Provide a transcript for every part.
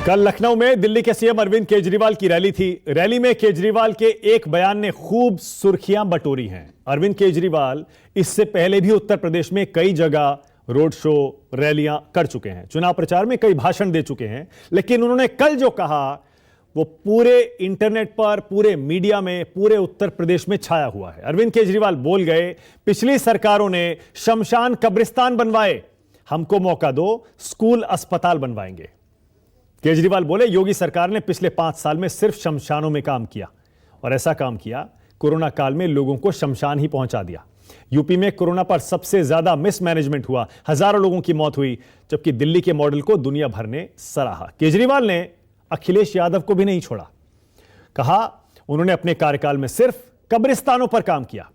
कल लखनऊ में दिल्ली के सीएम अरविंद केजरीवाल की रैली थी। रैली में केजरीवाल के एक बयान ने खूब सुर्खियां बटोरी हैं। अरविंद केजरीवाल इससे पहले भी उत्तर प्रदेश में कई जगह रोड शो, रैलियां कर चुके हैं, चुनाव प्रचार में कई भाषण दे चुके हैं, लेकिन उन्होंने कल जो कहा वो पूरे इंटरनेट पर, पूरे मीडिया में, पूरे उत्तर प्रदेश में छाया हुआ है। अरविंद केजरीवाल बोल गए, पिछली सरकारों ने शमशान कब्रिस्तान बनवाए, हमको मौका दो, स्कूल अस्पताल बनवाएंगे। केजरीवाल बोले, योगी सरकार ने पिछले 5 साल में सिर्फ शमशानों में काम किया, और ऐसा काम किया कोरोना काल में लोगों को शमशान ही पहुंचा दिया। यूपी में कोरोना पर सबसे ज्यादा मिसमैनेजमेंट हुआ, हजारों लोगों की मौत हुई, जबकि दिल्ली के मॉडल को दुनिया भर ने सराहा। केजरीवाल ने अखिलेश यादव को भी नहीं छोड़ा, कहा उन्होंने अपने कार्यकाल में सिर्फ कब्रिस्तानों पर काम किया।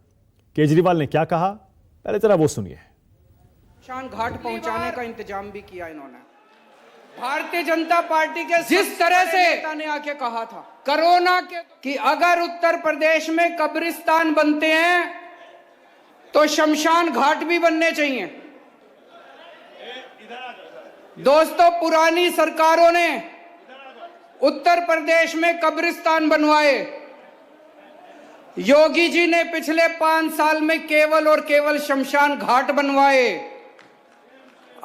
केजरीवाल ने क्या कहा, पहले जरा वो सुनिए। शमशान घाट पहुंचाने का इंतजाम भी किया इन्होंने। भारतीय जनता पार्टी के जिस तरह से नेता ने आके कहा था कोरोना के कि अगर उत्तर प्रदेश में कब्रिस्तान बनते हैं तो शमशान घाट भी बनने चाहिए। दोस्तों, पुरानी सरकारों ने उत्तर प्रदेश में कब्रिस्तान बनवाए, योगी जी ने पिछले 5 साल में केवल और केवल शमशान घाट बनवाए।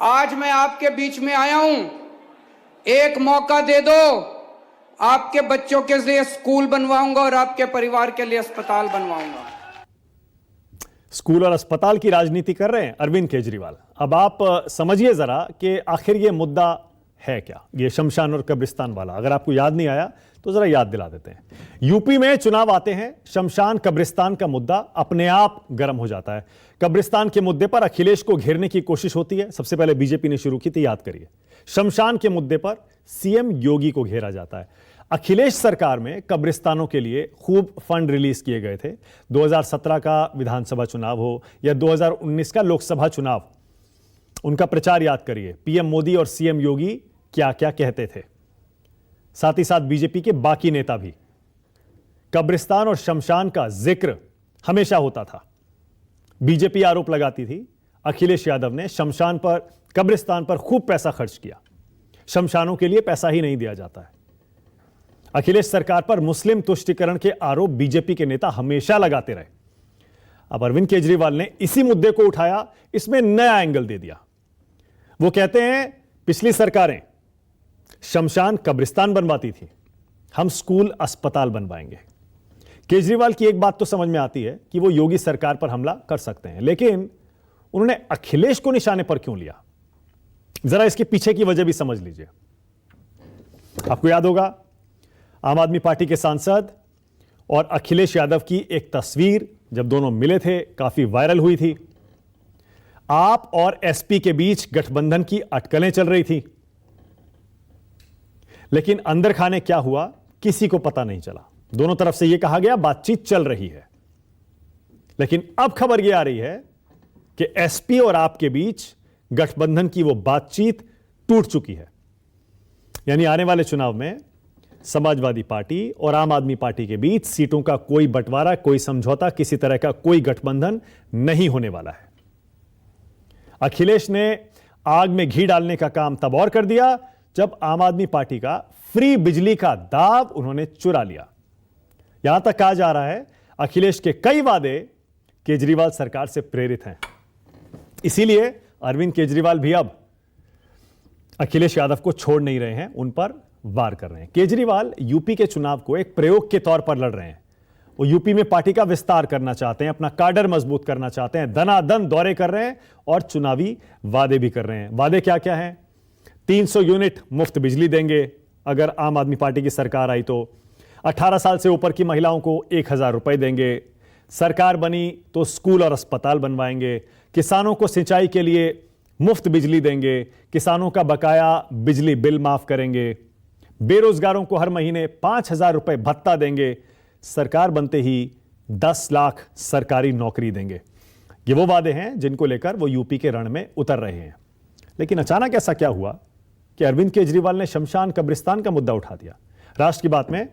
आज मैं आपके बीच में आया हूं, एक मौका दे दो, आपके बच्चों के लिए स्कूल बनवाऊंगा और आपके परिवार के लिए अस्पताल बनवाऊंगा। स्कूल और अस्पताल की राजनीति कर रहे हैं अरविंद केजरीवाल। अब आप समझिए जरा कि आखिर ये मुद्दा है क्या, ये शमशान और कब्रिस्तान वाला। अगर आपको याद नहीं आया तो जरा याद दिला देते हैं। यूपी में चुनाव आते हैं, शमशान कब्रिस्तान का मुद्दा अपने आप गर्म हो जाता है। कब्रिस्तान के मुद्दे पर अखिलेश को घेरने की कोशिश होती है। सबसे पहले बीजेपी ने शुरू की थी, याद करिए। शमशान के मुद्दे पर सीएम योगी को घेरा जाता है। अखिलेश सरकार में कब्रिस्तानों के लिए खूब फंड रिलीज किए गए थे। 2017 का विधानसभा चुनाव हो या 2019 का लोकसभा चुनाव, उनका प्रचार याद करिए। पीएम मोदी और सीएम योगी क्या क्या कहते थे, साथ ही साथ बीजेपी के बाकी नेता भी। कब्रिस्तान और शमशान का जिक्र हमेशा होता था। बीजेपी आरोप लगाती थी अखिलेश यादव ने शमशान पर, कब्रिस्तान पर खूब पैसा खर्च किया, शमशानों के लिए पैसा ही नहीं दिया जाता है। अखिलेश सरकार पर मुस्लिम तुष्टीकरण के आरोप बीजेपी के नेता हमेशा लगाते रहे। अब अरविंद केजरीवाल ने इसी मुद्दे को उठाया, इसमें नया एंगल दे दिया। वो कहते हैं पिछली सरकारें शमशान कब्रिस्तान बनवाती थी, हम स्कूल अस्पताल बनवाएंगे। केजरीवाल की एक बात तो समझ में आती है कि वो योगी सरकार पर हमला कर सकते हैं, लेकिन उन्होंने अखिलेश को निशाने पर क्यों लिया, जरा इसके पीछे की वजह भी समझ लीजिए। आपको याद होगा, आम आदमी पार्टी के सांसद और अखिलेश यादव की एक तस्वीर जब दोनों मिले थे काफी वायरल हुई थी। आप और एसपी के बीच गठबंधन की अटकलें चल रही थी, लेकिन अंदर खाने क्या हुआ किसी को पता नहीं चला। दोनों तरफ से यह कहा गया बातचीत चल रही है, लेकिन अब खबर यह आ रही है कि एसपी और आपके बीच गठबंधन की वो बातचीत टूट चुकी है। यानी आने वाले चुनाव में समाजवादी पार्टी और आम आदमी पार्टी के बीच सीटों का कोई बंटवारा, कोई समझौता, किसी तरह का कोई गठबंधन नहीं होने वाला है। अखिलेश ने आग में घी डालने का काम तब और कर दिया जब आम आदमी पार्टी का फ्री बिजली का दाव उन्होंने चुरा लिया। यहां तक कहा जा रहा है अखिलेश के कई वादे केजरीवाल सरकार से प्रेरित हैं। इसीलिए अरविंद केजरीवाल भी अब अखिलेश यादव को छोड़ नहीं रहे हैं, उन पर वार कर रहे हैं। केजरीवाल यूपी के चुनाव को एक प्रयोग के तौर पर लड़ रहे हैं। वो यूपी में पार्टी का विस्तार करना चाहते हैं, अपना काडर मजबूत करना चाहते हैं, दनादन दौरे कर रहे हैं और चुनावी वादे भी कर रहे हैं। वादे क्या क्या हैं? 300 यूनिट मुफ्त बिजली देंगे अगर आम आदमी पार्टी की सरकार आई तो। 18 साल से ऊपर की महिलाओं को 1000 रुपए देंगे। सरकार बनी तो स्कूल और अस्पताल बनवाएंगे। किसानों को सिंचाई के लिए मुफ्त बिजली देंगे। किसानों का बकाया बिजली बिल माफ करेंगे। बेरोजगारों को हर महीने 5000 रुपए भत्ता देंगे। सरकार बनते ही 10 लाख सरकारी नौकरी देंगे। ये वो वादे हैं जिनको लेकर वो यूपी के रण में उतर रहे हैं। लेकिन अचानक ऐसा क्या हुआ कि अरविंद केजरीवाल ने शमशान कब्रिस्तान का मुद्दा उठा दिया? राष्ट्र की बात में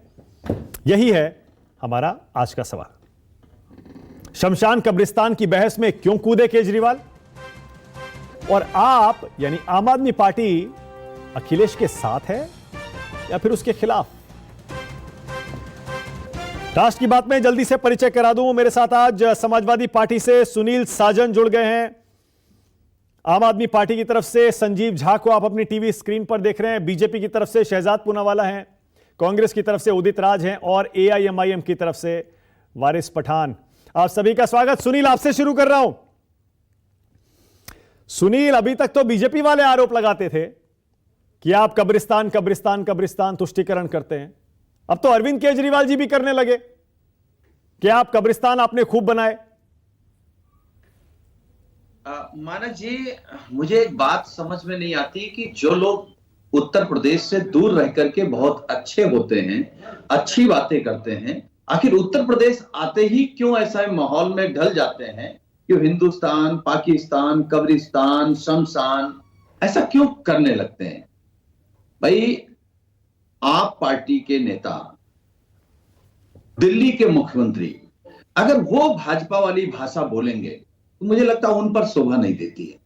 यही है हमारा आज का सवाल। शमशान कब्रिस्तान की बहस में क्यों कूदे केजरीवाल? और आप यानी आम आदमी पार्टी अखिलेश के साथ है या फिर उसके खिलाफ? राष्ट्र की बात में जल्दी से परिचय करा दूं। मेरे साथ आज समाजवादी पार्टी से सुनील साजन जुड़ गए हैं। आम आदमी पार्टी की तरफ से संजीव झा को आप अपनी टीवी स्क्रीन पर देख रहे हैं। बीजेपी की तरफ से शहजाद पूनावाला हैं, कांग्रेस की तरफ से उदित राज हैं और एआईएमआईएम की तरफ से वारिस पठान। आप सभी का स्वागत। सुनील, आपसे शुरू कर रहा हूं। सुनील, अभी तक तो बीजेपी वाले आरोप लगाते थे कि आप कब्रिस्तान कब्रिस्तान कब्रिस्तान तुष्टीकरण करते हैं। अब तो अरविंद केजरीवाल जी भी करने लगे कि आप कब्रिस्तान आपने खूब बनाए। मानक जी, मुझे एक बात समझ में नहीं आती कि जो लोग उत्तर प्रदेश से दूर रह करके बहुत अच्छे होते हैं, अच्छी बातें करते हैं, आखिर उत्तर प्रदेश आते ही क्यों ऐसा माहौल में ढल जाते हैं कि हिंदुस्तान, पाकिस्तान, कब्रिस्तान, शमशान ऐसा क्यों करने लगते हैं? भाई, आप पार्टी के नेता, दिल्ली के मुख्यमंत्री, अगर वो भाजपा वाली भाषा बोलेंगे तो मुझे लगता है उन पर शोभा नहीं देती है।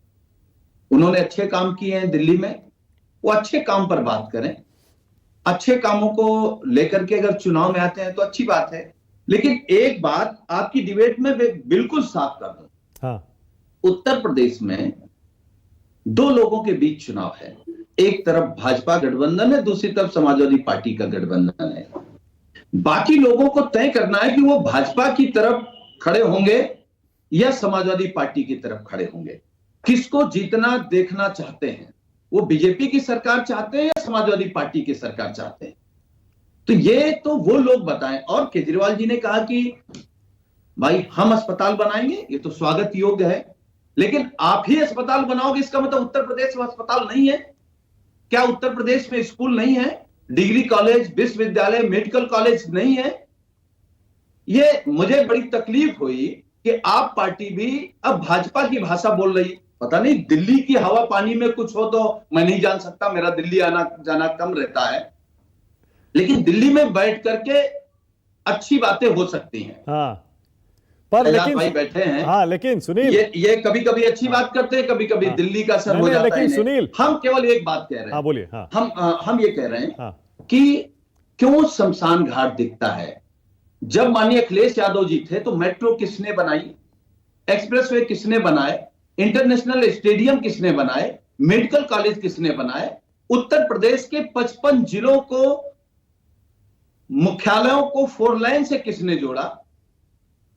उन्होंने अच्छे काम किए हैं दिल्ली में, वो अच्छे काम पर बात करें। अच्छे कामों को लेकर के अगर चुनाव में आते हैं तो अच्छी बात है, लेकिन एक बात आपकी डिबेट में बिल्कुल साफ कर दूं। हाँ। उत्तर प्रदेश में दो लोगों के बीच चुनाव है। एक तरफ भाजपा गठबंधन है, दूसरी तरफ समाजवादी पार्टी का गठबंधन है। बाकी लोगों को तय करना है कि वो भाजपा की तरफ खड़े होंगे या समाजवादी पार्टी की तरफ खड़े होंगे। किसको जीतना देखना चाहते हैं? वो बीजेपी की सरकार चाहते हैं या समाजवादी पार्टी की सरकार चाहते हैं? तो ये तो वो लोग बताएं। और केजरीवाल जी ने कहा कि भाई हम अस्पताल बनाएंगे, ये तो स्वागत योग्य है, लेकिन आप ही अस्पताल बनाओगे, इसका मतलब उत्तर प्रदेश में अस्पताल नहीं है क्या? उत्तर प्रदेश में स्कूल नहीं है, डिग्री कॉलेज, विश्वविद्यालय, मेडिकल कॉलेज नहीं है? ये मुझे बड़ी तकलीफ हुई कि आप पार्टी भी अब भाजपा की भाषा बोल रही। पता नहीं दिल्ली की हवा पानी में कुछ हो तो मैं नहीं जान सकता, मेरा दिल्ली आना जाना कम रहता है, लेकिन दिल्ली में बैठ करके अच्छी बातें हो सकती हैं। हाँ, पर लेकिन भाई बैठे हैं। हाँ, लेकिन सुनील, ये कभी कभी अच्छी बात करते हैं, कभी कभी दिल्ली का असर हो जाता है। लेकिन सुनील, हम केवल एक बात कह रहे हैं। हाँ बोलिए। हाँ, हम ये कह रहे हैं हाँ, कि क्यों शमशान घाट दिखता है? जब माननीय अखिलेश यादव जी थे तो मेट्रो किसने बनाई, एक्सप्रेसवे किसने बनाए, इंटरनेशनल स्टेडियम किसने बनाए, मेडिकल कॉलेज किसने बनाए? उत्तर प्रदेश के 55 जिलों को, मुख्यालयों को 4 लाइन से किसने जोड़ा?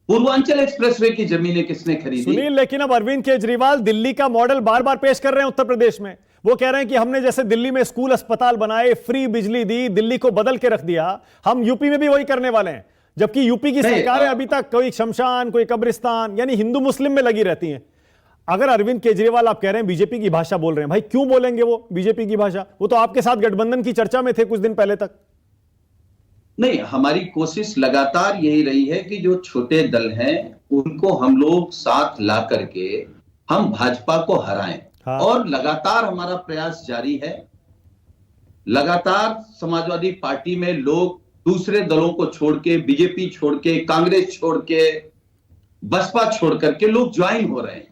पूर्वांचल एक्सप्रेसवे की जमीनें किसने खरीदी? सुनील, लेकिन अब अरविंद केजरीवाल दिल्ली का मॉडल बार बार पेश कर रहे हैं उत्तर प्रदेश में। वो कह रहे हैं कि हमने जैसे दिल्ली में स्कूल अस्पताल बनाए, फ्री बिजली दी, दिल्ली को बदल के रख दिया, हम यूपी में भी वही करने वाले हैं। जबकि यूपी की सरकारें अभी तक कोई शमशान, कोई कब्रिस्तान, यानी हिंदू मुस्लिम में लगी रहती हैं। अगर अरविंद केजरीवाल आप कह रहे हैं बीजेपी की भाषा बोल रहे हैं, भाई क्यों बोलेंगे वो बीजेपी की भाषा? वो तो आपके साथ गठबंधन की चर्चा में थे कुछ दिन पहले तक। नहीं, हमारी कोशिश लगातार यही रही है कि जो छोटे दल हैं उनको हम लोग साथ ला करके हम भाजपा को हराएं। हाँ। और लगातार हमारा प्रयास जारी है। लगातार समाजवादी पार्टी में लोग दूसरे दलों को छोड़ के, बीजेपी छोड़ के, कांग्रेस छोड़ के, बसपा छोड़ करके लोग ज्वाइन हो रहे हैं,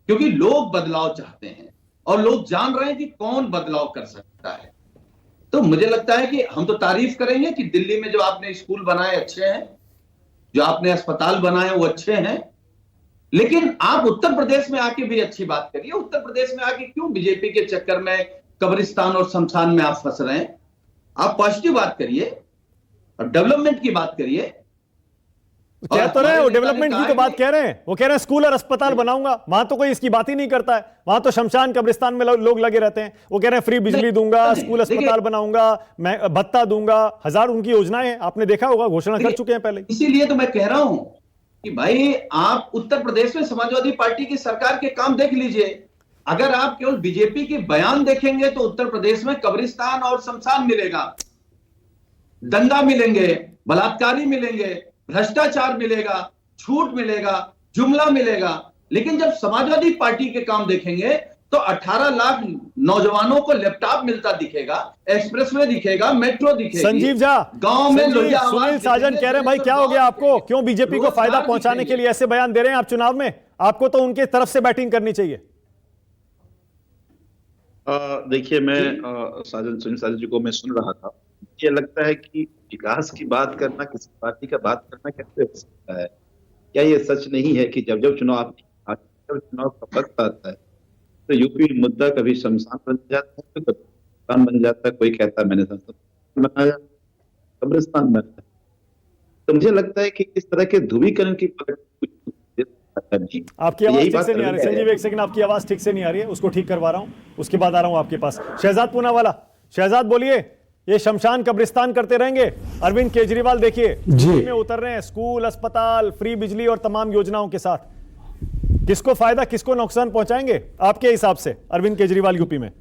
क्योंकि लोग बदलाव चाहते हैं और लोग जान रहे हैं कि कौन बदलाव कर सकता है। तो मुझे लगता है कि हम तो तारीफ करेंगे कि दिल्ली में जो आपने स्कूल बनाए अच्छे हैं, जो आपने अस्पताल बनाए वो अच्छे हैं, लेकिन आप उत्तर प्रदेश में आके भी अच्छी बात करिए। उत्तर प्रदेश में आके क्यों बीजेपी के चक्कर में कब्रिस्तान और शमशान में आप फंस रहे हैं? आप पॉजिटिव बात करिए और डेवलपमेंट की बात करिए। कह तो रहे हैं, वो डेवलपमेंट की तो बात कह रहे हैं। वो कह रहे हैं स्कूल और अस्पताल बनाऊंगा, वहां तो कोई इसकी बात ही नहीं करता है। वहां तो शमशान कब्रिस्तान में लोग लगे रहते हैं। वो कह रहे हैं फ्री बिजली दूंगा, स्कूल अस्पताल बनाऊंगा, मैं भत्ता दूंगा, 1000 उनकी योजनाएं हैं, आपने देखा होगा, घोषणा कर चुके हैं पहले। इसीलिए तो मैं कह रहा हूं कि भाई आप उत्तर प्रदेश में समाजवादी पार्टी की सरकार के काम देख लीजिए। अगर आप केवल बीजेपी के बयान देखेंगे तो उत्तर प्रदेश में कब्रिस्तान और शमशान मिलेगा, दंगा मिलेंगे, बलात्कारी मिलेंगे, भ्रष्टाचार मिलेगा, छूट मिलेगा, जुमला मिलेगा। लेकिन जब समाजवादी पार्टी के काम देखेंगे तो 18 लाख नौजवानों को लैपटॉप मिलता दिखेगा, एक्सप्रेसवे दिखेगा, मेट्रो दिखेगा। संजीव झा, गांव में सुनील साजन कह रहे हैं भाई क्या हो गया आपको? क्यों बीजेपी को फायदा पहुंचाने के लिए ऐसे बयान दे रहे हैं आप चुनाव में? आपको तो उनके तरफ से बैटिंग करनी चाहिए। देखिए, मैं सुनील साजन जी को मैं सुन रहा था। ये लगता है कि विकास की बात करना, किसी पार्टी का बात करना कैसे हो सकता है? क्या ये सच नहीं है कि जब जब चुनाव का वक्त आता है तो यूपी मुद्दा कभी शमशान बन जाता है, तो कभी कब्रिस्तान बन जाता है। कोई कहता है मैंने संसद बनाया, कब्रिस्तान बनाया। तो मुझे लगता है कि इस तरह के ध्रुवीकरण की नहीं। आपकी तो आवाज यही ठीक बात से नहीं आ रही संजीव, एक सेकंड, आपकी आवाज ठीक से नहीं आ रही है, उसको ठीक करवा रहा हूं, उसके बाद आ रहा हूं आपके पास। शहजाद पूनावाला, शहजाद बोलिए, ये शमशान कब्रिस्तान करते रहेंगे? अरविंद केजरीवाल देखिए दिल्ली में उतर रहे हैं, स्कूल, अस्पताल, फ्री बिजली और तमाम योजनाओं के साथ। किसको फायदा, किसको नुकसान पहुंचाएंगे आपके हिसाब से अरविंद केजरीवाल यूपी में?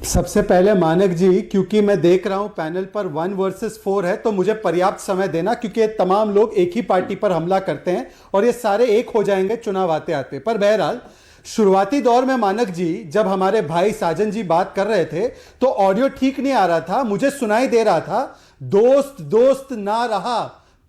सबसे पहले मानक जी, क्योंकि मैं देख रहा हूं पैनल पर 1 वर्सेस 4 है, तो मुझे पर्याप्त समय देना, क्योंकि ये तमाम लोग एक ही पार्टी पर हमला करते हैं और ये सारे एक हो जाएंगे चुनाव आते आते। पर बहरहाल शुरुआती दौर में मानक जी, जब हमारे भाई साजन जी बात कर रहे थे तो ऑडियो ठीक नहीं आ रहा था, मुझे सुनाई दे रहा था दोस्त दोस्त ना रहा,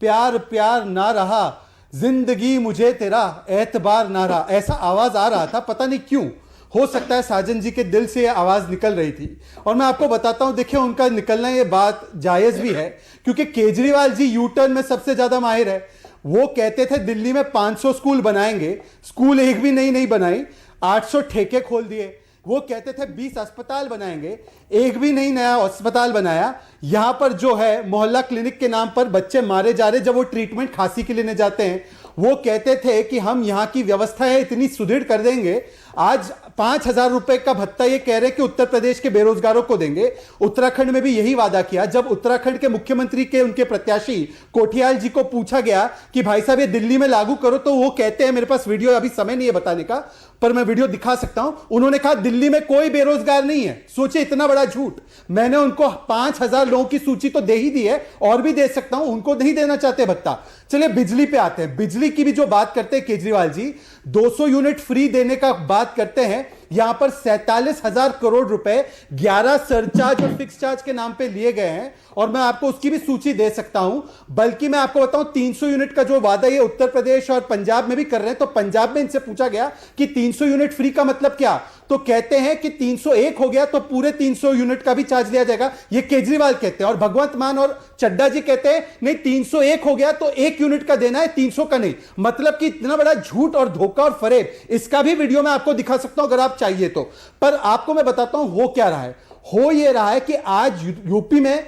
प्यार प्यार ना रहा, जिंदगी मुझे तेरा एतबार ना रहा, ऐसा आवाज आ रहा था। पता नहीं क्यों, हो सकता है साजन जी के दिल से ये आवाज निकल रही थी। और मैं आपको बताता हूं, देखिए उनका निकलना ये बात जायज भी है, क्योंकि केजरीवाल जी यू टर्न में सबसे ज्यादा माहिर है। वो कहते थे दिल्ली में 500 स्कूल बनाएंगे, स्कूल एक भी नहीं बनाई, 800 ठेके खोल दिए। वो कहते थे 20 अस्पताल बनाएंगे, एक भी नहीं नया अस्पताल बनाया। यहां पर जो है मोहल्ला क्लिनिक के नाम पर बच्चे मारे जा रहे जब वो ट्रीटमेंट खांसी के लेने जाते हैं। वो कहते थे कि हम यहां की व्यवस्थाएं इतनी सुदृढ़ कर देंगे। आज 5,000 रुपए का भत्ता ये कह रहे कि उत्तर प्रदेश के बेरोजगारों को देंगे। उत्तराखंड में भी यही वादा किया। जब उत्तराखंड के मुख्यमंत्री के उनके प्रत्याशी कोठियाल जी को पूछा गया कि भाई साहब ये दिल्ली में लागू करो, तो वो कहते हैं, मेरे पास वीडियो अभी समय नहीं है बताने का, पर मैं वीडियो दिखा सकता हूं। उन्होंने कहा दिल्ली में कोई बेरोजगार नहीं है। सोचिए इतना बड़ा झूठ। मैंने उनको 5,000 लोगों की सूची तो दे ही दी है, और भी दे सकता हूं, उनको नहीं देना चाहते भत्ता। चलिए बिजली पे आते हैं। बिजली की भी जो बात करते हैं केजरीवाल जी, 200 यूनिट फ्री देने का बात करते हैं। यहां पर 47,000 करोड़ रुपए 11 सरचार्ज और फिक्स चार्ज के नाम पे लिए गए हैं, और मैं आपको उसकी भी सूची दे सकता हूं। बल्कि मैं आपको बताऊं, 300 यूनिट का जो वादा ये उत्तर प्रदेश और पंजाब में भी कर रहे हैं, तो पंजाब में इनसे पूछा गया कि 300 यूनिट फ्री का मतलब क्या, तो कहते हैं कि 301 हो गया तो पूरे 300 यूनिट का भी चार्ज लिया जाएगा। ये केजरीवाल कहते हैं, और भगवंत मान और चड्डा जी कहते हैं नहीं 301 हो गया तो 1 यूनिट का देना है, 300 का नहीं। मतलब कि इतना बड़ा झूठ और धोखा और फरेब, इसका भी वीडियो मैं आपको दिखा सकता हूं अगर आप चाहिए तो। पर आपको मैं बताता हूं हो क्या रहा है। हो यह रहा है कि आज यूपी में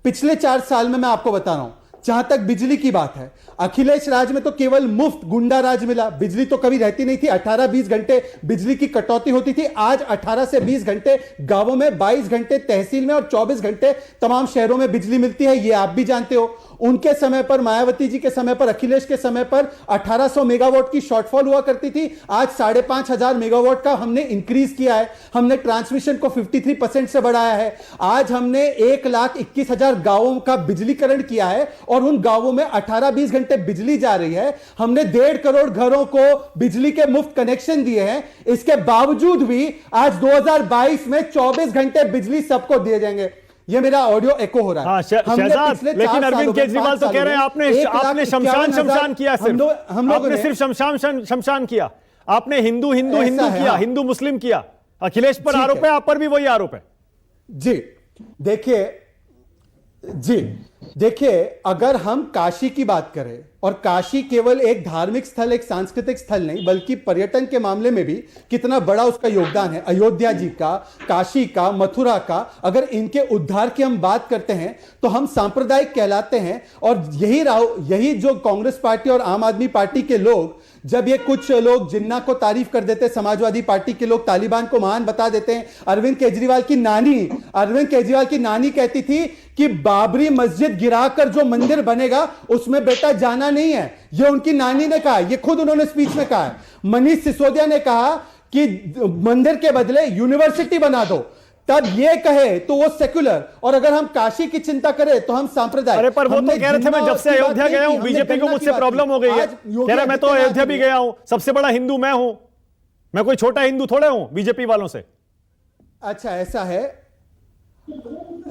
पिछले 4 साल में, मैं आपको बता रहा हूं, जहां तक बिजली की बात है, अखिलेश राज में तो केवल मुफ्त गुंडा राज मिला। बिजली तो कभी रहती नहीं थी, 18-20 घंटे बिजली की कटौती होती थी। आज 18 से 20 घंटे गांवों में, 22 घंटे तहसील में और 24 घंटे तमाम शहरों में बिजली मिलती है। ये आप भी जानते हो। उनके समय पर, मायावती जी के समय पर, अखिलेश के समय पर 1800 मेगावाट की शॉर्टफॉल हुआ करती थी। आज 5,500 मेगावाट का हमने इंक्रीज किया है। हमने ट्रांसमिशन को 53% से बढ़ाया है। आज हमने 1,21,000 गांवों का बिजलीकरण किया है, और उन गांवों में 18-20 घंटे बिजली जा रही है। हमने 1.5 करोड़ घरों को बिजली के मुफ्त कनेक्शन दिए हैं। इसके बावजूद भी आज 2022 में 24 घंटे बिजली सबको दिए जाएंगे। ये मेरा ऑडियो एको हो रहा है। हाँ, शहजाद, लेकिन अरविंद केजरीवाल तो कह रहे हैं आपने शमशान किया, आपने सिर्फ शमशान किया, आपने हिंदू किया, हाँ। हिंदू मुस्लिम किया। अखिलेश पर आरोप है, आप पर भी वही आरोप है। जी देखिए, अगर हम काशी की बात करें, और काशी केवल एक धार्मिक स्थल, एक सांस्कृतिक स्थल नहीं, बल्कि पर्यटन के मामले में भी कितना बड़ा उसका योगदान है। अयोध्या जी का, काशी का, मथुरा का, अगर इनके उद्धार की हम बात करते हैं तो हम सांप्रदायिक कहलाते हैं। और यही जो कांग्रेस पार्टी और आम आदमी पार्टी के लोग, जब ये कुछ लोग जिन्ना को तारीफ कर देते, समाजवादी पार्टी के लोग तालिबान को महान बता देते हैं। अरविंद केजरीवाल की नानी कहती थी कि बाबरी मस्जिद गिराकर जो मंदिर बनेगा उसमें बेटा जाना नहीं है। ये उनकी नानी ने कहा, ये खुद उन्होंने स्पीच में कहा है। मनीष सिसोदिया ने कहा कि मंदिर के बदले यूनिवर्सिटी बना दो, तब ये कहे तो वो सेक्युलर। और अगर हम काशी की चिंता करें तो हम सांप्रदायिक। अरे पर वो तो कह रहे थे मैं जब से अयोध्या गया हूं बीजेपी को मुझसे प्रॉब्लम हो गई है। कह रहे मैं तो अयोध्या भी गया हूं, सबसे बड़ा हिंदू मैं हूं, मैं कोई छोटा हिंदू थोड़े हूं बीजेपी वालों से। अच्छा, ऐसा है।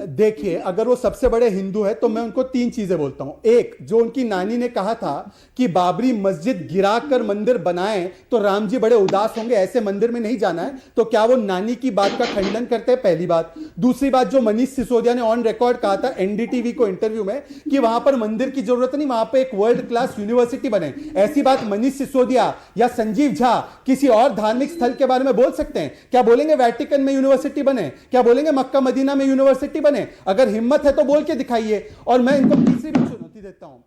देखिए, अगर वो सबसे बड़े हिंदू है तो मैं उनको 3 चीजें बोलता हूं। एक, जो उनकी नानी ने कहा था कि बाबरी मस्जिद गिराकर मंदिर बनाएं तो राम जी बड़े उदास होंगे, ऐसे मंदिर में नहीं जाना है, तो क्या वो नानी की बात का खंडन करते हैं? पहली बात। दूसरी बात, जो मनीष सिसोदिया ने ऑन रिकॉर्ड कहा था एनडीटीवी को इंटरव्यू में कि वहां पर मंदिर की जरूरत नहीं, वहां पर एक वर्ल्ड क्लास यूनिवर्सिटी बने, ऐसी बात मनीष सिसोदिया या संजीव झा किसी और धार्मिक स्थल के बारे में बोल सकते हैं? क्या बोलेंगे वेटिकन में यूनिवर्सिटी बने? क्या बोलेंगे मक्का मदीना में यूनिवर्सिटी बने? अगर हिम्मत है तो बोल के दिखाइए। और मैं इनको तीसरी भी चुनौती देता हूं।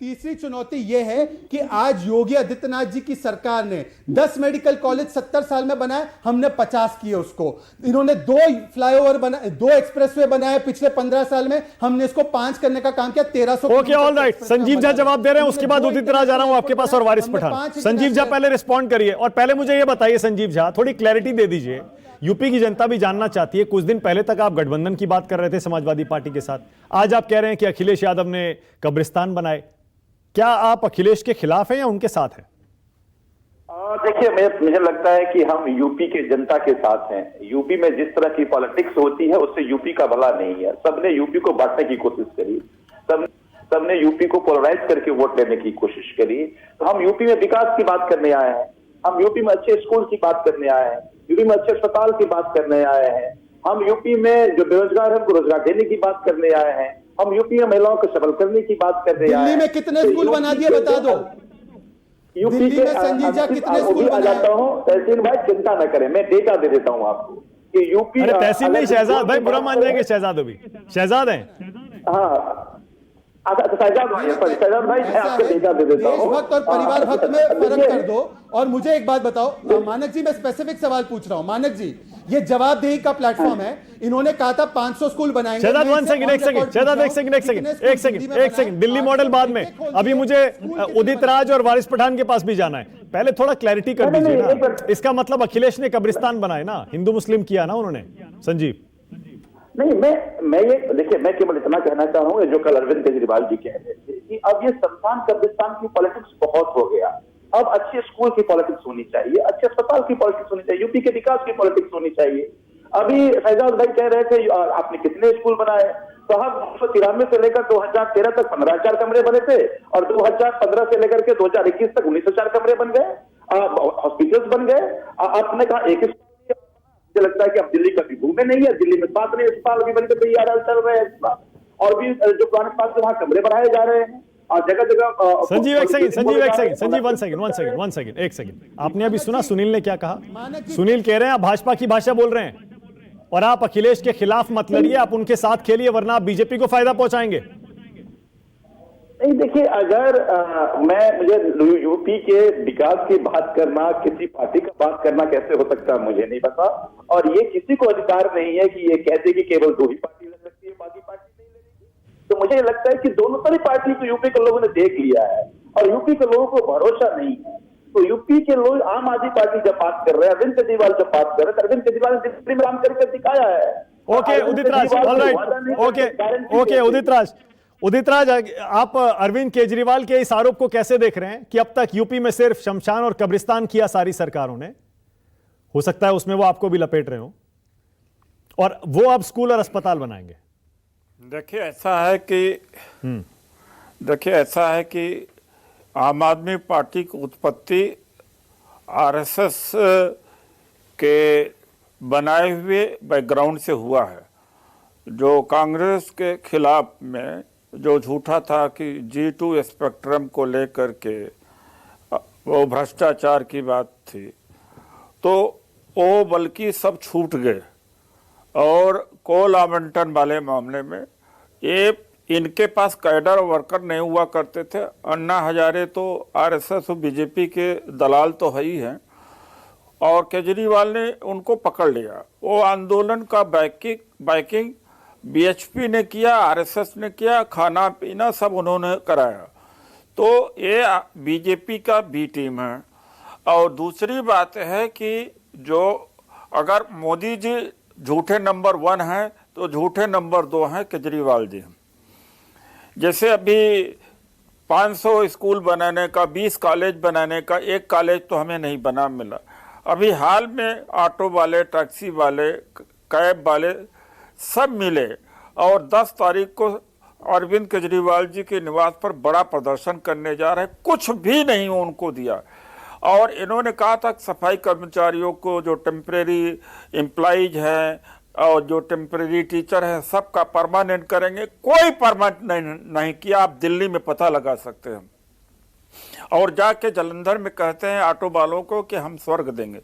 तीसरी चुनौती यह है कि आज योगी आदित्यनाथ जी की सरकार ने 10 मेडिकल कॉलेज 70 साल में बनाए, हमने 50 किए उसको। इन्होंने 2 फ्लाईओवर बनाए, 2 एक्सप्रेसवे बनाए पिछले 15 साल में, हमने इसको 5 करने का काम किया। 1300। Okay, all right, Sanjeev Jha जवाब दे रहे हैं, उसके बाद उदित राज आ रहा हूं आपके पास और वारिस पठान। संजीव झा पहले रिस्पॉन्ड करिए और पहले मुझे यह बताइए संजीव झा, थोड़ी क्लैरिटी दे दीजिए। यूपी की जनता भी जानना चाहती है, कुछ दिन पहले तक आप गठबंधन की बात कर रहे थे समाजवादी पार्टी के साथ, आज आप कह रहे हैं कि अखिलेश यादव ने कब्रिस्तान बनाए। क्या आप अखिलेश के खिलाफ हैं या उनके साथ हैं? देखिए, मुझे लगता है कि हम यूपी के जनता के साथ हैं। यूपी में जिस तरह की पॉलिटिक्स होती है उससे यूपी का भला नहीं है। सबने यूपी को बांटने की कोशिश करी, सबने यूपी को पोलराइज करके वोट लेने की कोशिश करी। तो हम यूपी में विकास की बात करने आए हैं, हम यूपी में अच्छे स्कूल की बात करने आए हैं, यूपी में अच्छे अस्पताल की बात करने आए हैं, हम यूपी में जो बेरोजगार है उनको रोजगार देने की बात करने आए हैं, हम यूपी में महिलाओं को सबल करने की बात कर रहे हैं। दिल्ली में कितने स्कूल बना दिए बता दो? यूपी के संजीव झा कितने स्कूल आ जाता हूँ। तहसीन भाई चिंता न करें, मैं डेटा दे देता हूँ आपको कि यूपी। अरे तहसीन नहीं, शहजाद भाई, बुरा मान जाएंगे शहजाद, अभी शहजाद हैं। हाँ शहजाद भाई मैं आपको डेटा दे देता हूँ। देशभक्त और परिवार भक्त में फर्क कर दो। और मुझे एक बात बताओ मानक जी, मैं स्पेसिफिक सवाल पूछ रहा हूं। मानक जी, ये जवाबदेही का प्लेटफॉर्म है, इन्होंने कहा था 500 स्कूल बनाएंगे। शहजाद एक सेकंड, दिल्ली मॉडल बाद में, अभी मुझे उदित राज और वारिस पठान के पास भी जाना है। पहले थोड़ा क्लैरिटी कर दीजिए ना, इसका मतलब अखिलेश ने कब्रिस्तान बनाए ना, हिंदू मुस्लिम किया ना उन्होंने। संजीव नहीं, मैं ये देखिए, मैं केवल इतना कहना चाहूंगा जो कल अरविंद केजरीवाल जी कह रहे थे कि अब ये शमशान कब्रिस्तान की पॉलिटिक्स बहुत हो गया। अब अच्छे स्कूल की पॉलिटिक्स होनी चाहिए, अच्छे अस्पताल की पॉलिटिक्स होनी चाहिए, यूपी के विकास की पॉलिटिक्स होनी चाहिए। अभी फैजाज भाई कह रहे थे आपने कितने स्कूल बनाए, तो हम 1993 से लेकर 2013 तक 15,000 कमरे बने थे और 2015 से लेकर के 2021 तक 19,000 कमरे बन गए, हॉस्पिटल्स बन गए। आपने कहा एक, मुझे लगता है कि अब दिल्ली कभी घूमे नहीं है, दिल्ली में 7 नए अस्पताल भी बनकर तैयार चल रहे हैं और भी जो पुराने अस्पताल से वहां कमरे बढ़ाए जा रहे हैं और जगह जगह। संजीव एक सेकंड, आपने अभी सुना सुनील ने क्या कहा? सुनील कह रहे हैं आप भाजपा की भाषा बोल रहे हैं और आप अखिलेश के खिलाफ मत लड़िए, आप उनके साथ खेलिए, वरना आप बीजेपी को फायदा पहुंचाएंगे। नहीं देखिए, अगर मुझे यूपी के विकास की बात करना, किसी पार्टी का बात करना कैसे हो सकता है मुझे नहीं पता, और ये किसी को अधिकार नहीं है कि ये कहते कि केवल 2 ही पार्टी लड़ सकती है, बाकी पार्टी नहीं लड़ेगी। तो मुझे लगता है कि दोनों सारी पार्टी को यूपी के लोगों ने देख लिया है और यूपी के लोगों को भरोसा नहीं है। तो यूपी के लोग आम आदमी पार्टी जब बात कर रहे हैं, अरविंद केजरीवाल जब बात कर रहे हैं, अरविंद केजरीवाल ने दिल्ली में काम करके दिखाया है। Okay Udit Raj, alright, okay Udit Raj, आप अरविंद केजरीवाल के इस आरोप को कैसे देख रहे हैं कि अब तक यूपी में सिर्फ शमशान और कब्रिस्तान किया सारी सरकारों ने? हो सकता है उसमें वो आपको भी लपेट रहे हो और वो अब स्कूल और अस्पताल बनाएंगे। देखिए ऐसा है कि आम आदमी पार्टी की उत्पत्ति आरएसएस के बनाए हुए बैकग्राउंड से हुआ है। जो कांग्रेस के खिलाफ में जो झूठा था कि G2 स्पेक्ट्रम को लेकर के वो भ्रष्टाचार की बात थी, तो वो बल्कि सब छूट गए। और कोल आवंटन वाले मामले में ये इनके पास कैडर वर्कर नहीं हुआ करते थे। अन्ना हजारे तो आरएसएस और बीजेपी के दलाल तो है ही हैं, और केजरीवाल ने उनको पकड़ लिया। वो आंदोलन का बैकिंग बीएचपी ने किया, आरएसएस ने किया, खाना पीना सब उन्होंने कराया। तो ये बीजेपी का बी टीम है। और दूसरी बात है कि जो अगर मोदी जी झूठे नंबर 1 हैं तो झूठे नंबर 2 हैं केजरीवाल जी। जैसे अभी 500 स्कूल बनाने का, 20 कॉलेज बनाने का, एक कॉलेज तो हमें नहीं बना मिला। अभी हाल में ऑटो वाले, टैक्सी वाले, कैब वाले सब मिले और 10 तारीख को अरविंद केजरीवाल जी के निवास पर बड़ा प्रदर्शन करने जा रहे हैं। कुछ भी नहीं उनको दिया। और इन्होंने कहा था कि सफाई कर्मचारियों को, जो टेम्परेरी एम्प्लॉइज हैं और जो टेम्परेरी टीचर हैं, सबका परमानेंट करेंगे। कोई परमानेंट नहीं किया। आप दिल्ली में पता लगा सकते हैं। और जाके जालंधर में कहते हैं ऑटो वालों को कि हम स्वर्ग देंगे।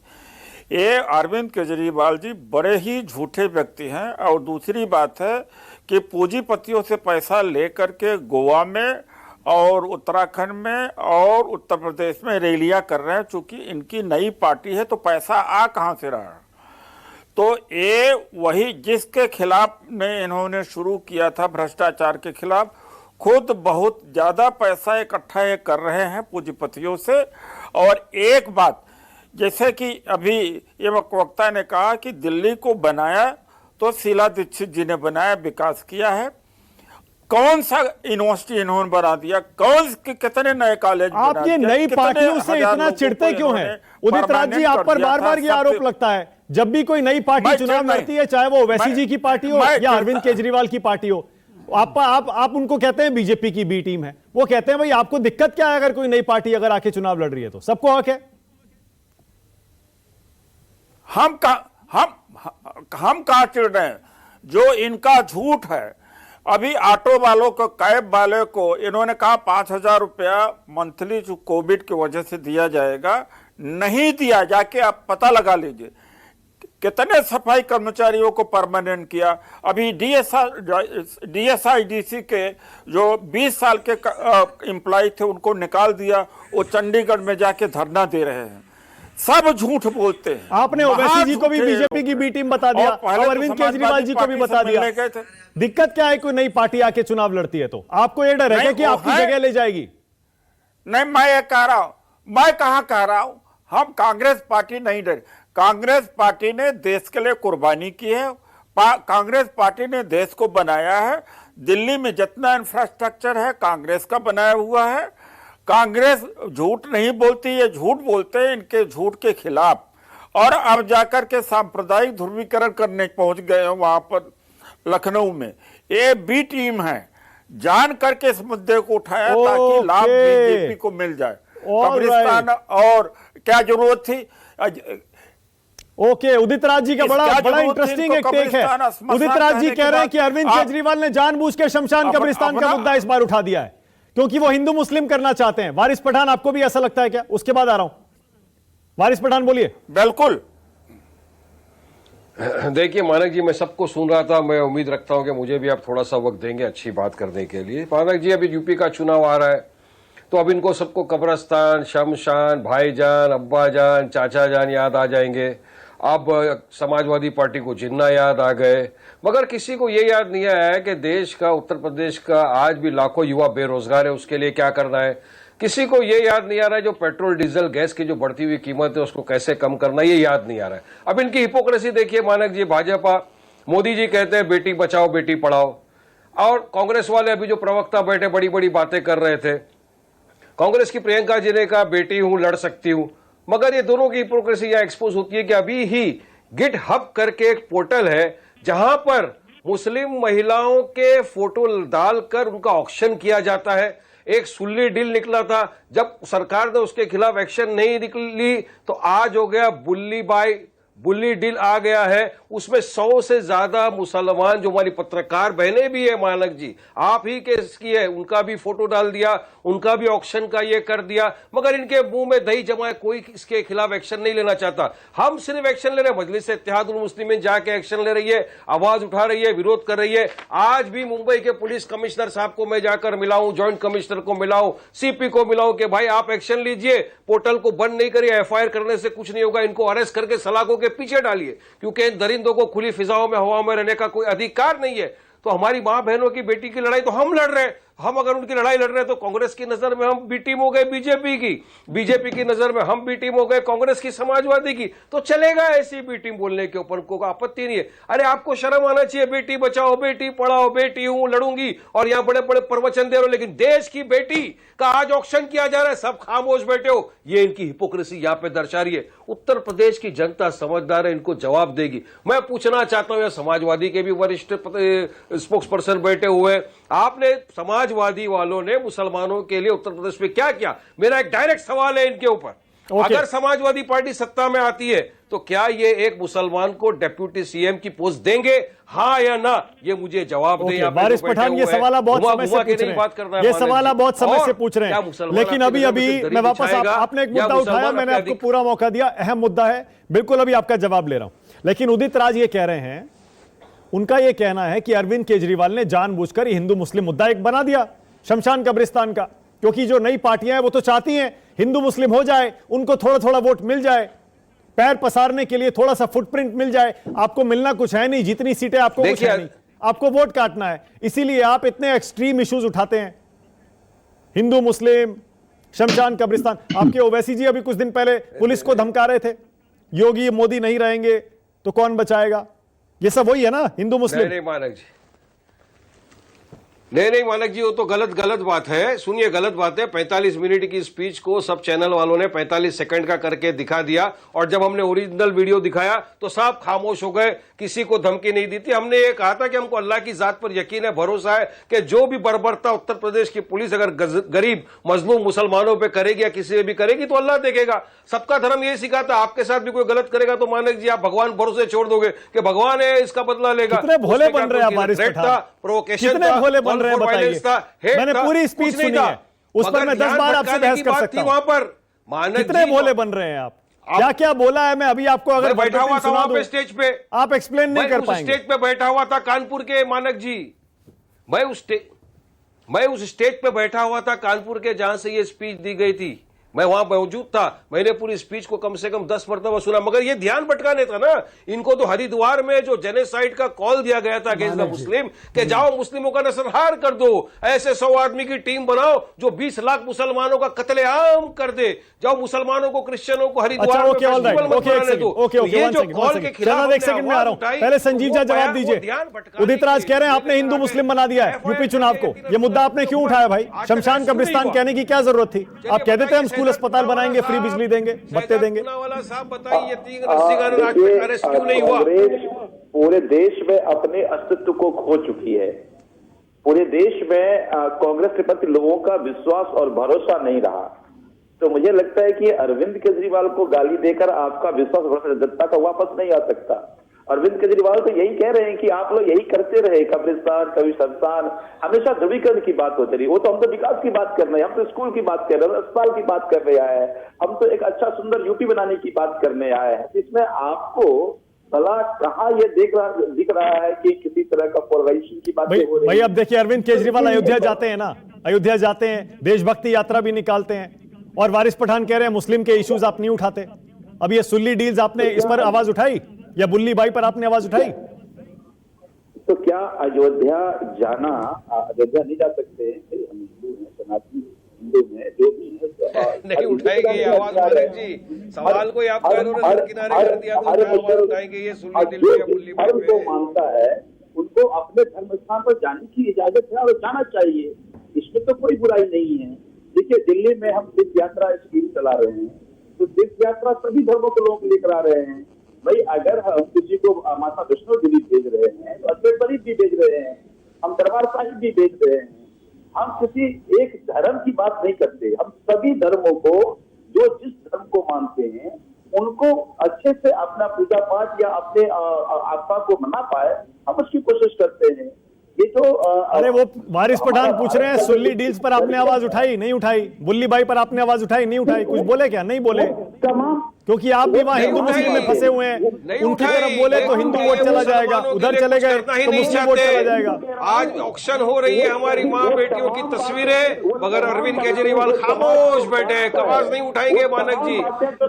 ये अरविंद केजरीवाल जी बड़े ही झूठे व्यक्ति हैं। और दूसरी बात है कि पूंजीपतियों से पैसा लेकर के गोवा में और उत्तराखंड में और उत्तर प्रदेश में रैलियां कर रहे हैं। चूंकि इनकी नई पार्टी है तो पैसा आ कहां से रहा? तो ये वही जिसके खिलाफ ने इन्होंने शुरू किया था, भ्रष्टाचार के खिलाफ, खुद बहुत ज्यादा पैसा इकट्ठा ये कर रहे हैं पूंजीपतियों से। और एक बात, जैसे कि अभी ये वक्ता ने कहा कि दिल्ली को बनाया तो शीला दीक्षित जी ने बनाया, विकास किया है। कौन सा यूनिवर्सिटी इन्होंने बना दिया? कितने नए कॉलेज? आप ये नई पार्टियों से इतना चिढ़ते क्यों हैं? उदित राज जी, आप पर बार बार ये आरोप लगता है जब भी कोई नई पार्टी चुनाव लड़ती है, चाहे वो ओवैसी जी की पार्टी हो या अरविंद केजरीवाल की पार्टी हो, आप उनको कहते हैं बीजेपी की बी टीम है। वो कहते हैं भाई आपको दिक्कत क्या है अगर कोई नई पार्टी अगर आके चुनाव लड़ रही है तो? सबको हक है। हम कहां चिढ़ रहे हैं? जो इनका झूठ है। अभी ऑटो वालों को, कैब वाले को इन्होंने कहा 5,000 रुपया मंथली जो कोविड की वजह से दिया जाएगा, नहीं दिया। जाके आप पता लगा लीजिए कितने सफाई कर्मचारियों को परमानेंट किया। अभी डीएसआईडीसी के जो 20 साल के एम्प्लॉय थे उनको निकाल दिया। वो चंडीगढ़ में जाके धरना दे रहे हैं। सब झूठ बोलते हैं। आपने ओवैसी जी को भी बीजेपी की बी टीम बता दिया और अरविंद केजरीवाल जी को भी बता दिया। दिक्कत क्या है कोई नई पार्टी आके चुनाव लड़ती है तो? आपको ये डर है कि आपकी जगह ले जाएगी? नहीं, मैं ये कह रहा हूं, मैं कहां कह रहा हूं, हम कांग्रेस पार्टी नहीं डरी। कांग्रेस पार्टी ने देश के लिए कुर्बानी की है। कांग्रेस पार्टी ने देश को बनाया है। दिल्ली में जितना इंफ्रास्ट्रक्चर है कांग्रेस का बनाया हुआ है। कांग्रेस झूठ नहीं बोलती, ये झूठ बोलते हैं इनके झूठ के खिलाफ। और अब जाकर के सांप्रदायिक ध्रुवीकरण करने पहुंच गए हैं वहां पर लखनऊ में। ये बी टीम है, जान करके इस मुद्दे को उठाया ताकि लाभ बीजेपी को मिल जाए। कब्रिस्तान और क्या जरूरत थी? ओके, उदित राज जी का बड़ा इंटरेस्टिंग एक टेक है। उदित राज जी कह रहे हैं कि अरविंद केजरीवाल ने जानबूझ के शमशान कब्रिस्तान का मुद्दा इस बार उठा दिया है क्योंकि वो हिंदू मुस्लिम करना चाहते हैं। वारिस पठान, आपको भी ऐसा लगता है क्या? उसके बाद आ रहा हूं। वारिस पठान बोलिए। बिल्कुल। देखिए मानक जी, मैं सबको सुन रहा था। मैं उम्मीद रखता हूं कि मुझे भी आप थोड़ा सा वक्त देंगे अच्छी बात करने के लिए। मानक जी, अभी यूपी का चुनाव आ रहा है तो अब इनको सबको कब्रिस्तान, शमशान, भाईजान, अब्बाजान, चाचा जान याद आ जाएंगे। अब समाजवादी पार्टी को जिन्ना याद आ गए, मगर किसी को ये याद नहीं आया है कि देश का, उत्तर प्रदेश का आज भी लाखों युवा बेरोजगार है, उसके लिए क्या करना है। किसी को ये याद नहीं आ रहा है जो पेट्रोल डीजल गैस की जो बढ़ती हुई कीमत है उसको कैसे कम करना, ये याद नहीं आ रहा है। अब इनकी हिपोक्रेसी देखिए मानक जी। भाजपा, मोदी जी कहते हैं बेटी बचाओ बेटी पढ़ाओ, और कांग्रेस वाले अभी जो प्रवक्ता बैठे बड़ी बड़ी बातें कर रहे थे। कांग्रेस की प्रियंका जी ने कहा बेटी हूं, लड़ सकती हूं। मगर ये दोनों की हिपोक्रेसी यहां एक्सपोज होती है कि अभी ही गिट हब करके एक पोर्टल है जहां पर मुस्लिम महिलाओं के फोटो डालकर उनका ऑक्शन किया जाता है। एक सुल्ली डील निकला था, जब सरकार ने उसके खिलाफ एक्शन नहीं निकली तो आज हो गया बुल्ली डील आ गया है। उसमें 100 से ज्यादा मुसलमान जो हमारी पत्रकार बहनें भी है मानक जी, आप ही केस की है, उनका भी फोटो डाल दिया, उनका भी ऑक्शन का ये कर दिया। मगर इनके मुंह में दही जमाए, कोई इसके खिलाफ एक्शन नहीं लेना चाहता। हम सिर्फ एक्शन ले रहे हैं। मजलिस इत्तेहादुल मुस्लिमीन जाके एक्शन ले रही है, आवाज उठा रही है, विरोध कर रही है। आज भी मुंबई के पुलिस कमिश्नर साहब को मैं जाकर मिला हूं, ज्वाइंट कमिश्नर को मिला हूं, सीपी को मिला हूं कि भाई आप एक्शन लीजिए, पोर्टल को बंद नहीं करिए, एफआईआर करने से कुछ नहीं होगा, इनको अरेस्ट करके सलाखों के पीछे डालिए, क्योंकि इन दरिंदों को खुली फिजाओं में, हवा में रहने का कोई अधिकार नहीं है। तो हमारी मां बहनों की, बेटी की लड़ाई तो हम लड़ रहे हैं, हम अगर उनकी लड़ाई लड़ रहे हैं तो कांग्रेस की नजर में हम बी टीम हो गए बीजेपी की, बीजेपी की नजर में हम बी टीम हो गए कांग्रेस की, समाजवादी की, तो चलेगा ऐसी बी टीम बोलने के ऊपर, को आपत्ति नहीं है। अरे आपको शर्म आना चाहिए, बेटी बचाओ, बेटी पढ़ाओ, बेटी हूं लड़ूंगी, और यहां बड़े बड़े प्रवचन दे रहे हो, लेकिन देश की बेटी का आज ऑक्शन किया जा रहा है, सब खामोश बैठे हो। ये इनकी हिपोक्रेसी यहां पे दर्शा रही है। उत्तर प्रदेश की जनता समझदार है, इनको जवाब देगी। मैं पूछना चाहता हूं, यह समाजवादी के भी वरिष्ठ स्पोक्स पर्सन बैठे हुए, आपने समाजवादी वालों ने मुसलमानों के लिए उत्तर प्रदेश में क्या किया? मेरा एक डायरेक्ट सवाल है इनके ऊपर। अगर समाजवादी पार्टी सत्ता में आती है तो क्या ये एक मुसलमान को डिप्टी सीएम की पोस्ट देंगे, हाँ या ना? ये मुझे जवाब दें। वारिस पठान ये सवाल बहुत समय से पूछ रहे हैं, ये सवाल बहुत समय से पूछ रहे हैं, लेकिन अभी मैं वापस, आपने एक मुद्दा उठाया, मैंने आपको पूरा मौका दिया, अहम मुद्दा है, बिल्कुल अभी आपका जवाब ले रहा हूं। लेकिन उदित राज ये कह रहे हैं, उनका यह कहना है कि अरविंद केजरीवाल ने जानबूझकर हिंदू मुस्लिम मुद्दा एक बना दिया शमशान कब्रिस्तान का, क्योंकि जो नई पार्टियां हैं वो तो चाहती हैं हिंदू मुस्लिम हो जाए, उनको थोड़ा थोड़ा वोट मिल जाए, पैर पसारने के लिए थोड़ा सा फुटप्रिंट मिल जाए। आपको मिलना कुछ है नहीं, जितनी सीटें आपको कुछ है नहीं, आपको वोट काटना है, इसीलिए आप इतने एक्सट्रीम इश्यूज उठाते हैं, हिंदू मुस्लिम, शमशान कब्रिस्तान। आपके ओवैसी जी अभी कुछ दिन पहले पुलिस को धमका रहे थे, योगी मोदी नहीं रहेंगे तो कौन बचाएगा? ये सब वही है ना, हिंदू मुस्लिम। नहीं मानक जी, नहीं मानक जी, वो तो गलत बात है। सुनिए, गलत बात है। 45 मिनट की स्पीच को सब चैनल वालों ने 45 सेकंड का करके दिखा दिया, और जब हमने ओरिजिनल वीडियो दिखाया तो सब खामोश हो गए, किसी को धमकी नहीं दी थी। हमने ये कहा था कि हमको अल्लाह की जात पर यकीन है, भरोसा है कि जो भी बर्बरता उत्तर प्रदेश की पुलिस अगर गरीब मजलूम मुसलमानों पर करेगी या किसी भी करेगी तो अल्लाह देखेगा। सबका धर्म ये सिखाता, आपके साथ भी कोई गलत करेगा तो मानक जी आप भगवान भरोसे छोड़ दोगे कि भगवान है इसका बदला लेगा। कितने भोले बन रहे हैं वारिस पठान, प्रोवोकेशन था, बताइए। मैंने पूरी स्पीच सुनी है, उस पर मैं 10 बार आपसे बहस कर सकता हूं। वहां पर मानक कितने भोले बन रहे हैं आप? क्या क्या बोला है मैं अभी आपको अगर बैठा हुआ था वहां पे स्टेज पे, आप एक्सप्लेन नहीं कर पाएंगे। स्टेज पे बैठा हुआ था कानपुर के मानक जी, मैं उस स्टेज पे बैठा हुआ था कानपुर के, जहां से ये स्पीच दी गई थी, मैं वहां मौजूद था। मैंने पूरी स्पीच को कम से कम 10 मरतबा सुना, मगर ये ध्यान भटकाने था ना इनको। तो हरिद्वार में जो जेनोसाइड का कॉल दिया गया था अगेंस्ट द मुस्लिम, कि जाओ मुस्लिमों का नरसंहार कर दो, ऐसे 100 आदमी की टीम बनाओ जो 20 लाख मुसलमानों का कत्लेआम कर दे, जाओ मुसलमानों को, क्रिश्चियनों को हरिद्वार में फेस्टिवल मत मनाने दो। ये जो कॉल के खिलाफ एक सेकंड में आ रहा हूं, पहले संजीव जी जवाब दीजिए। उदित राज कह रहे हैं आपने हिंदू मुस्लिम बना दिया है यूपी चुनाव को, ये मुद्दा आपने क्यों उठाया भाई? शमशान कब्रिस्तान कहने की क्या जरूरत थी? आप कह देते हम स्कूल अस्पताल बनाएंगे, फ्री बिजली देंगे, बत्ते देंगे। पूरे देश में अपने अस्तित्व को खो चुकी है, पूरे देश में कांग्रेस के प्रति लोगों का विश्वास और भरोसा नहीं रहा। तो मुझे लगता है कि अरविंद केजरीवाल को गाली देकर आपका विश्वास और जनता का वापस नहीं आ सकता। अरविंद केजरीवाल तो यही कह रहे हैं कि आप लोग यही करते रहे, कब्रिस्तान कभी शमशान, हमेशा ध्रुवीकरण की बात होती रही। वो तो हम तो विकास की बात कर रहे हैं, हम तो स्कूल की बात कर रहे हैं, अस्पताल की बात करने आए हैं, हम तो एक अच्छा सुंदर यूपी बनाने की बात करने आए हैं। इसमें आपको भला कहाँ ये दिख रहा है कि किसी तरह का पोलराइजेशन की बात हो रही है? भाई अब देखिए, अरविंद केजरीवाल अयोध्या जाते हैं ना, अयोध्या जाते हैं, देशभक्ति यात्रा भी निकालते हैं, और वारिस पठान कह रहे हैं मुस्लिम के इश्यूज आप नहीं उठाते। अब ये सुल्ली डील्स, आपने इस पर आवाज उठाई या बुल्ली बाई पर आपने आवाज उठाई? तो क्या अयोध्या जाना, अयोध्या नहीं जा सकते? हम हिंदू हैं, सनातनी हिंदू हैं, जो भी है नहीं उठाएंगे ये आवाज मानक जी। सवाल को आप किनारे कर दिया तो आवाज उठाएंगे ये सुल्ली दिल्ली या बुल्ली बाई पे। मानता है उनको अपने धर्म स्थान पर जाने की इजाजत है और जाना चाहिए, इसमें तो कोई बुराई नहीं है। देखिए, दिल्ली में हम तीर्थ यात्रा स्कीम चला रहे हैं, तो तीर्थ यात्रा सभी धर्मों के लोग लेकर आ रहे हैं। भाई अगर हम किसी को माता वैष्णो देवी भेज रहे हैं तो अजमेर शरीफ भी भेज रहे हैं, हम दरबार साहिब भी भेज रहे हैं। हम किसी एक धर्म की बात नहीं करते, हम सभी धर्मों को, जो जिस धर्म को मानते हैं उनको अच्छे से अपना पूजा पाठ या अपने आस्था को मना पाए, हम उसकी कोशिश करते हैं। ये तो अरे वो वारिस पठान पूछ रहे हैं सुल्ली डील्स पर आपने आवाज उठाई नहीं उठाई? बुल्ली बाई पर आपने आवाज उठाई नहीं उठाई? कुछ बोले क्या? नहीं बोले, तमाम, क्योंकि आप भी वहां हिंदू मुस्लिम में फंसे हुए हैं। उनकी तरफ बोले तो हिंदू वोट चला जाएगा, उधर चले गए तो मुस्लिम वोट चला जाएगा। आज ऑक्शन हो रही है हमारी माँ बेटियों की तस्वीरें, मगर अरविंद केजरीवाल खामोश बैठे हैं, आवाज नहीं उठाएंगे। मानक जी,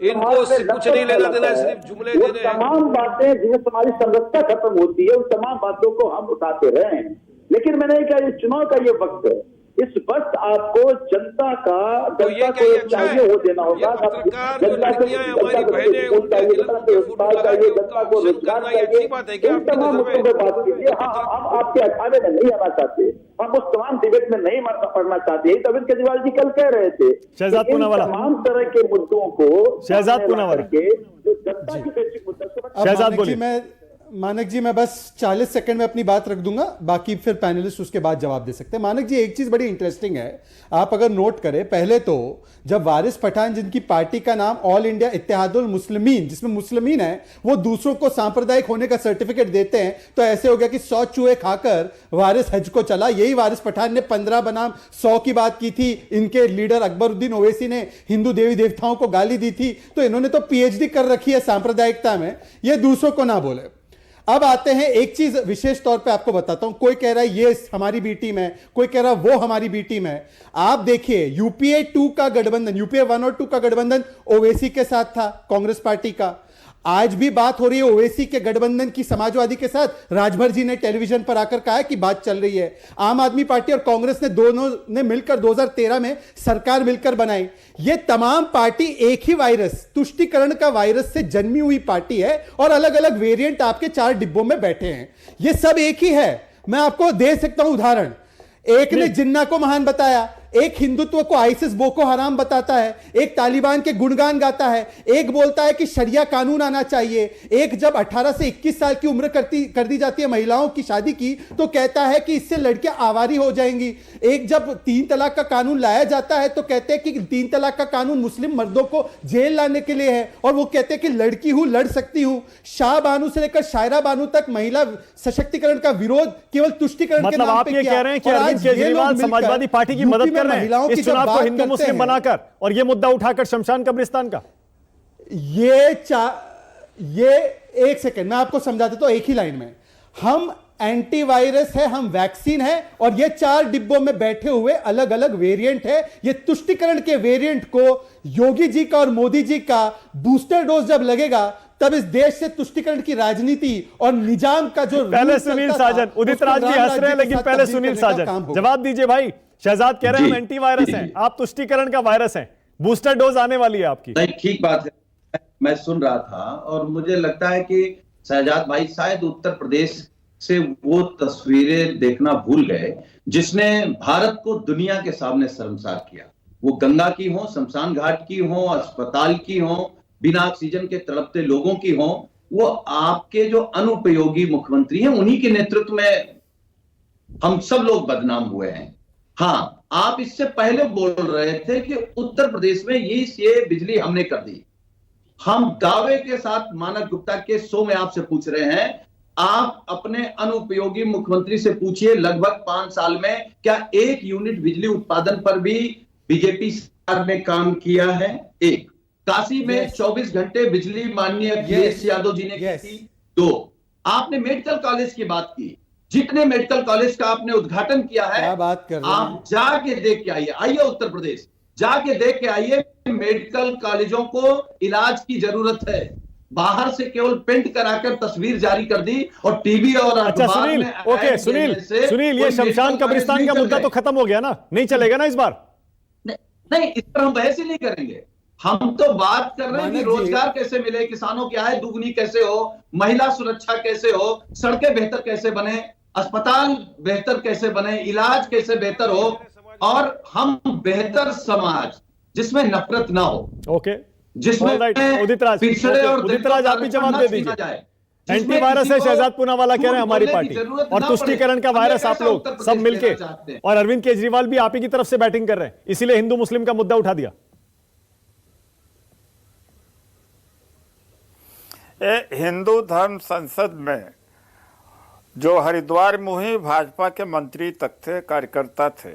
इनको कुछ नहीं लेना देना, सिर्फ जुमले देने। तमाम बातें जिसमें हमारी संरचना खत्म होती है, उन तमाम बातों को हम उठाते रहे। लेकिन मैंने कहा ये चुनाव का ये वक्त है, इस वक्त आपको जनता का तो ये जनता क्या को ये अच्छा चाहिए है? वो देना होगा। ये पत्रकार जो लड़कियां हैं, हमारी बहनें, उनके खिलाफ उनके फोटो लगा के उनका ऑप्शन करना, ये अच्छी बात है क्या इन आपकी तमाम नजर में? मुद्दों पर बात कीजिए। हाँ, हम आपके अखाड़े में नहीं आना चाहते, हम उस तमाम डिबेट में नहीं पढ़ना चाहते। यही तो अरविंद केजरीवाल जी कल कह रहे थे। शहजाद इन पूनावाला। तमाम तरह के मुद्दों को शहजाद सामने ला पूनावाला। करके जो जनता की बेसिक मुद्दा अब शहजाद मानक बोलिए। जी, मानक जी मैं बस 40 सेकंड में अपनी बात रख दूंगा, बाकी फिर पैनलिस्ट उसके बाद जवाब दे सकते हैं। मानक जी, एक चीज बड़ी इंटरेस्टिंग है, आप अगर नोट करें, पहले तो जब वारिस पठान, जिनकी पार्टी का नाम ऑल इंडिया इत्तेहादुल मुस्लिमीन, जिसमें मुस्लिमीन है, वो दूसरों को सांप्रदायिक होने का सर्टिफिकेट देते हैं, तो ऐसे हो गया कि 100 चूहे खाकर वारिस हज को चला। यही वारिस पठान ने 15 बनाम 100 की बात की थी। इनके लीडर अकबरुद्दीन ओवैसी ने हिंदू देवी देवताओं को गाली दी थी। तो इन्होंने तो पीएचडी कर रखी है सांप्रदायिकता में, ये दूसरों को ना बोले। अब आते हैं, एक चीज विशेष तौर पे आपको बताता हूं, कोई कह रहा है ये हमारी बी टीम है, कोई कह रहा है वो हमारी बी टीम है। आप देखिए, यूपीए 2 का गठबंधन, यूपीए 1 और 2 का गठबंधन ओवैसी के साथ था, कांग्रेस पार्टी का। आज भी बात हो रही है ओवैसी के गठबंधन की समाजवादी के साथ। राजभर जी ने टेलीविजन पर आकर कहा है कि बात चल रही है। आम आदमी पार्टी और कांग्रेस ने दोनों ने मिलकर 2013 में सरकार मिलकर बनाई। ये तमाम पार्टी एक ही वायरस, तुष्टीकरण का वायरस से जन्मी हुई पार्टी है, और अलग अलग वेरिएंट आपके 4 डिब्बों में बैठे हैं। ये सब एक ही है। मैं आपको दे सकता हूं उदाहरण। एक ने जिन्ना को महान बताया, एक हिंदुत्व को आईसिस बोको हराम बताता है, एक तालिबान के गुणगान गाता है, एक बोलता है कि शरिया कानून आना चाहिए, एक जब 18 से 21 साल की उम्र कर दी जाती है महिलाओं की शादी की, तो कहता है कि इससे लड़कियां आवारी हो जाएंगी। एक जब 3 तलाक का कानून लाया जाता है तो कहते हैं कि 3 तलाक का कानून मुस्लिम मर्दों को जेल लाने के लिए है, और वो कहते हैं कि लड़की हूं, लड़ सकती हूं। शाह बानू से लेकर शायरा बानू तक महिला सशक्तिकरण का विरोध केवल तुष्टीकरण के मतलब नाम आप पे ये किया। कह रहे हैं कि और अरविंद आज ये लोग केजरीवाल मिलकर समाजवादी पार्टी की यूपी मदद में कर रहे महिलाओं हैं की इस जब चुनाव को बात हिंदू करते मुस्लिम हैं, बनाकर, और ये मुद्दा उठाकर शमशान कब्रिस्तान का। ये एक सेकंड मैं आपको समझा देता हूं एक ही लाइन में। हम एंटीवायरस है, हम वैक्सीन है, और ये 4 डिब्बों में बैठे हुए अलग अलग वेरिएंट है। ये तुष्टीकरण के वेरिएंट को योगी जी का और मोदी जी का बूस्टर डोज जब लगेगा, तब इस देश से तुष्टीकरण की राजनीति और निजाम का जो पहले सुनील साजन, उदित राज जी हंस रहे हैं, लेकिन पहले सुनील साजन जवाब दीजिए भाई। शहजाद कह रहे हैं हम एंटीवायरस हैं, आप तुष्टीकरण का वायरस हैं, बूस्टर डोज आने वाली है आपकी। नहीं, ठीक बात है, मैं सुन रहा था, और मुझे लगता है कि शहजाद भाई शायद उत्तर प्रदेश से वो तस्वीरें देखना भूल गए जिसने भारत को दुनिया के सामने शर्मसार किया। वो गंगा की हो, शमशान घाट की हो, अस्पताल की हो, बिना ऑक्सीजन के तड़पते लोगों की हो, वो आपके जो अनुपयोगी मुख्यमंत्री हैं उन्हीं के नेतृत्व में हम सब लोग बदनाम हुए हैं। हाँ, आप इससे पहले बोल रहे थे कि उत्तर प्रदेश में ये बिजली हमने कर दी। हम दावे के साथ मानक गुप्ता के शो में आपसे पूछ रहे हैं, आप अपने अनुपयोगी मुख्यमंत्री से पूछिए, लगभग 5 साल में क्या 1 यूनिट बिजली उत्पादन पर भी बीजेपी सरकार ने काम किया है? एक काशी में 24 घंटे बिजली माननीय अखिलेश यादव जी ने की थी। 2, आपने मेडिकल कॉलेज की बात की, जितने मेडिकल कॉलेज का आपने उद्घाटन किया है, क्या बात कर रहे हैं? आप जाके देख के आइए, आइए उत्तर प्रदेश जाके देख के आइए। मेडिकल कॉलेजों को इलाज की जरूरत है, बाहर से केवल पेंट कराकर तस्वीर जारी कर दी और टीवी और अच्छा सुनील, ओके सुनील, ये शमशान कब्रिस्तान का मुद्दा तो खत्म हो गया ना, नहीं चलेगा ना इस बार? नहीं, इस पर हम बहस ही नहीं करेंगे। हम तो बात कर रहे हैं कि रोजगार कैसे मिले, किसानों की आय दुगनी कैसे हो, महिला सुरक्षा कैसे हो, सड़कें बेहतर कैसे बने, अस्पताल बेहतर कैसे बने, इलाज कैसे बेहतर हो, और हम बेहतर समाज जिसमें नफरत ना हो, ओके, जिसमें उदित राज, पिछड़े और उदित राज आप भी जवाब दे दीजिए। एंटीवायरस है शहजाद पूनावाला कह रहे हैं हमारी पार्टी, और तुष्टीकरण का वायरस आप लोग सब मिलके, और अरविंद केजरीवाल भी आप ही की तरफ से बैटिंग कर रहे हैं, इसीलिए हिंदू मुस्लिम का मुद्दा उठा दिया। हिंदू धर्म संसद में जो हरिद्वार में ही भाजपा के मंत्री तक थे, कार्यकर्ता थे,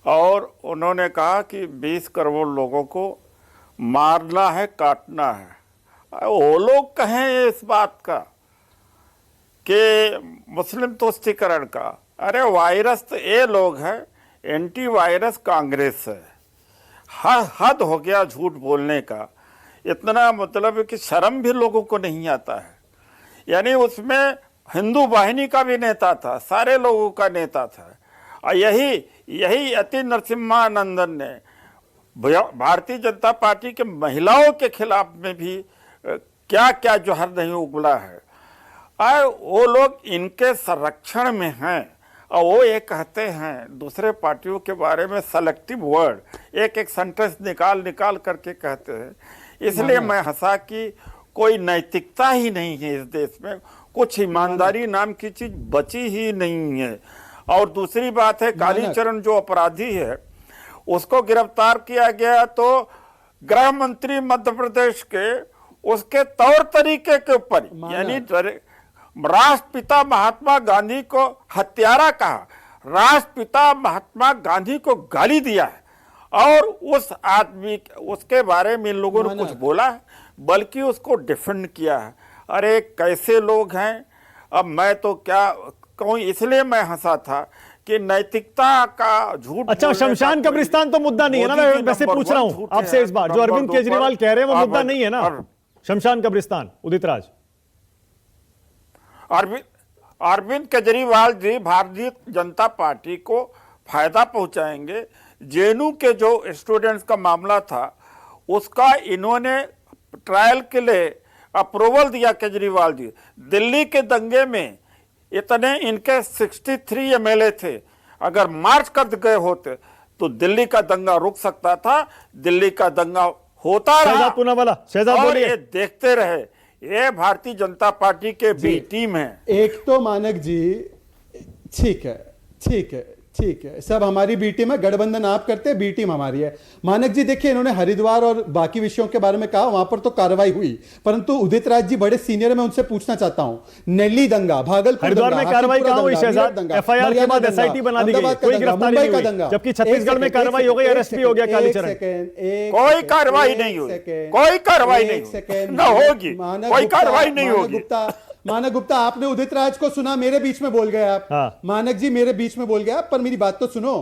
और उन्होंने कहा कि 20 करोड़ लोगों को मारना है, काटना है। वो लोग कहें इस बात का कि मुस्लिम तुष्टीकरण का, अरे वायरस तो ये लोग हैं, एंटी वायरस कांग्रेस है। हद हो गया झूठ बोलने का, इतना मतलब कि शर्म भी लोगों को नहीं आता है। यानी उसमें हिंदू वाहिनी का भी नेता था, सारे लोगों का नेता था, और यही यही यति नरसिम्हानंदन ने भारतीय जनता पार्टी के महिलाओं के खिलाफ में भी क्या क्या जहर नहीं उगला है। और वो लोग इनके संरक्षण में हैं और वो ये कहते हैं दूसरे पार्टियों के बारे में सेलेक्टिव वर्ड एक एक सेंटेंस निकाल करके कहते हैं। इसलिए मैं हंसा कि कोई नैतिकता ही नहीं है इस देश में, कुछ ईमानदारी नाम की चीज बची ही नहीं है। और दूसरी बात है, कालीचरण जो अपराधी है उसको गिरफ्तार किया गया तो गृह मंत्री मध्य प्रदेश के उसके तौर तरीके के ऊपर, यानी राष्ट्रपिता महात्मा गांधी को हत्यारा कहा, राष्ट्रपिता महात्मा गांधी को गाली दिया है और उस आदमी उसके बारे में इन लोगों ने कुछ बोला है बल्कि उसको डिफेंड किया है। अरे कैसे लोग हैं। अब मैं तो क्या कहूं, इसलिए मैं हंसा था कि नैतिकता का झूठ। अच्छा, शमशान कब्रिस्तान तो मुद्दा नहीं है ना, मैं वैसे पूछ रहा हूं आपसे इस बार, जो अरविंद केजरीवाल कह रहे हैं वो मुद्दा नहीं है ना शमशान कब्रिस्तान। उदित राज, अरविंद केजरीवाल जी भारतीय जनता पार्टी को फायदा पहुंचाएंगे। जेएनयू के जो स्टूडेंट्स का मामला था उसका इन्होंने ट्रायल के लिए अप्रूवल दिया केजरीवाल जी। दिल्ली के दंगे में इतने इनके 63 एमएलए थे, अगर मार्च कर गए होते तो दिल्ली का दंगा रुक सकता था। दिल्ली का दंगा होता रहा। शहजाद और ये देखते रहे। ये भारतीय जनता पार्टी के बी टीम है। एक तो मानक जी ठीक है सब हमारी बी टीम है, गठबंधन आप करते हैं, बी टीम हमारी है। मानक जी देखिए, इन्होंने हरिद्वार और बाकी विषयों के बारे में कहा, वहां पर तो कार्रवाई हुई, परंतु उदित राज जी बड़े सीनियर है, मैं उनसे पूछना चाहता हूं, नेल्ली दंगा, भागलपुर हरिद्वार में कार्रवाई कहां हुई शहजाद? एफआईआर के बाद एसआईटी बना दी गई, कोई गिरफ्तारी नहीं हुई, जबकि छत्तीसगढ़ में कार्रवाई हो गई, अरेस्ट भी हो गया कालीचरण। कोई कार्रवाई नहीं हुई, कोई कार्रवाई नहीं ना होगी, कोई कार्रवाई नहीं होगी। मानक गुप्ता, आपने उदित राज को सुना, मेरे बीच में बोल गए आप। हाँ। मानक जी मेरे बीच में बोल गया, पर मेरी बात तो सुनो,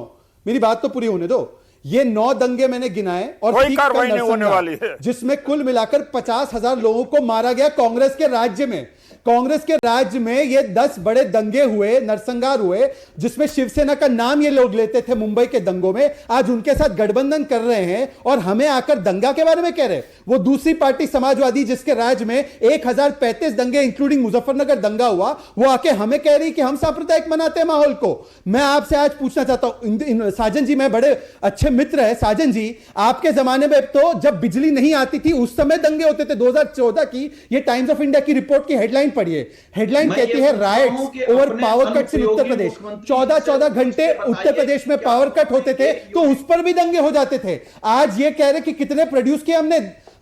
मेरी बात तो पूरी होने दो। ये 9 दंगे मैंने गिनाए और कोई कार्रवाई नहीं होने वाली है, जिसमें कुल मिलाकर 50,000 लोगों को मारा गया कांग्रेस के राज्य में। कांग्रेस के राज्य में ये 10 बड़े दंगे हुए, नरसंहार हुए, जिसमें शिवसेना का नाम ये लोग लेते थे मुंबई के दंगों में। आज उनके साथ गठबंधन कर रहे हैं और हमें आकर दंगा के बारे में कह रहे हैं। वो दूसरी पार्टी समाजवादी जिसके राज्य में 1035 दंगे इंक्लूडिंग मुजफ्फरनगर दंगा हुआ, वो आके हमें कह रही कि हम सांप्रदायिक मनाते हैं माहौल को। मैं आपसे आज पूछना चाहता हूं, साजन जी मैं बड़े अच्छे मित्र है, साजन जी आपके जमाने में तो जब बिजली नहीं आती थी उस समय दंगे होते थे। 2014 की ये टाइम्स ऑफ इंडिया की रिपोर्ट की हेडलाइन पढ़िए, हेडलाइन कहती है riots over power cuts in Uttar Pradesh. 14 घंटे उत्तर प्रदेश में पावर कट होते थे तो उस पर भी दंगे हो जाते थे। आज ये कह रहे कि कितने प्रोड्यूस किया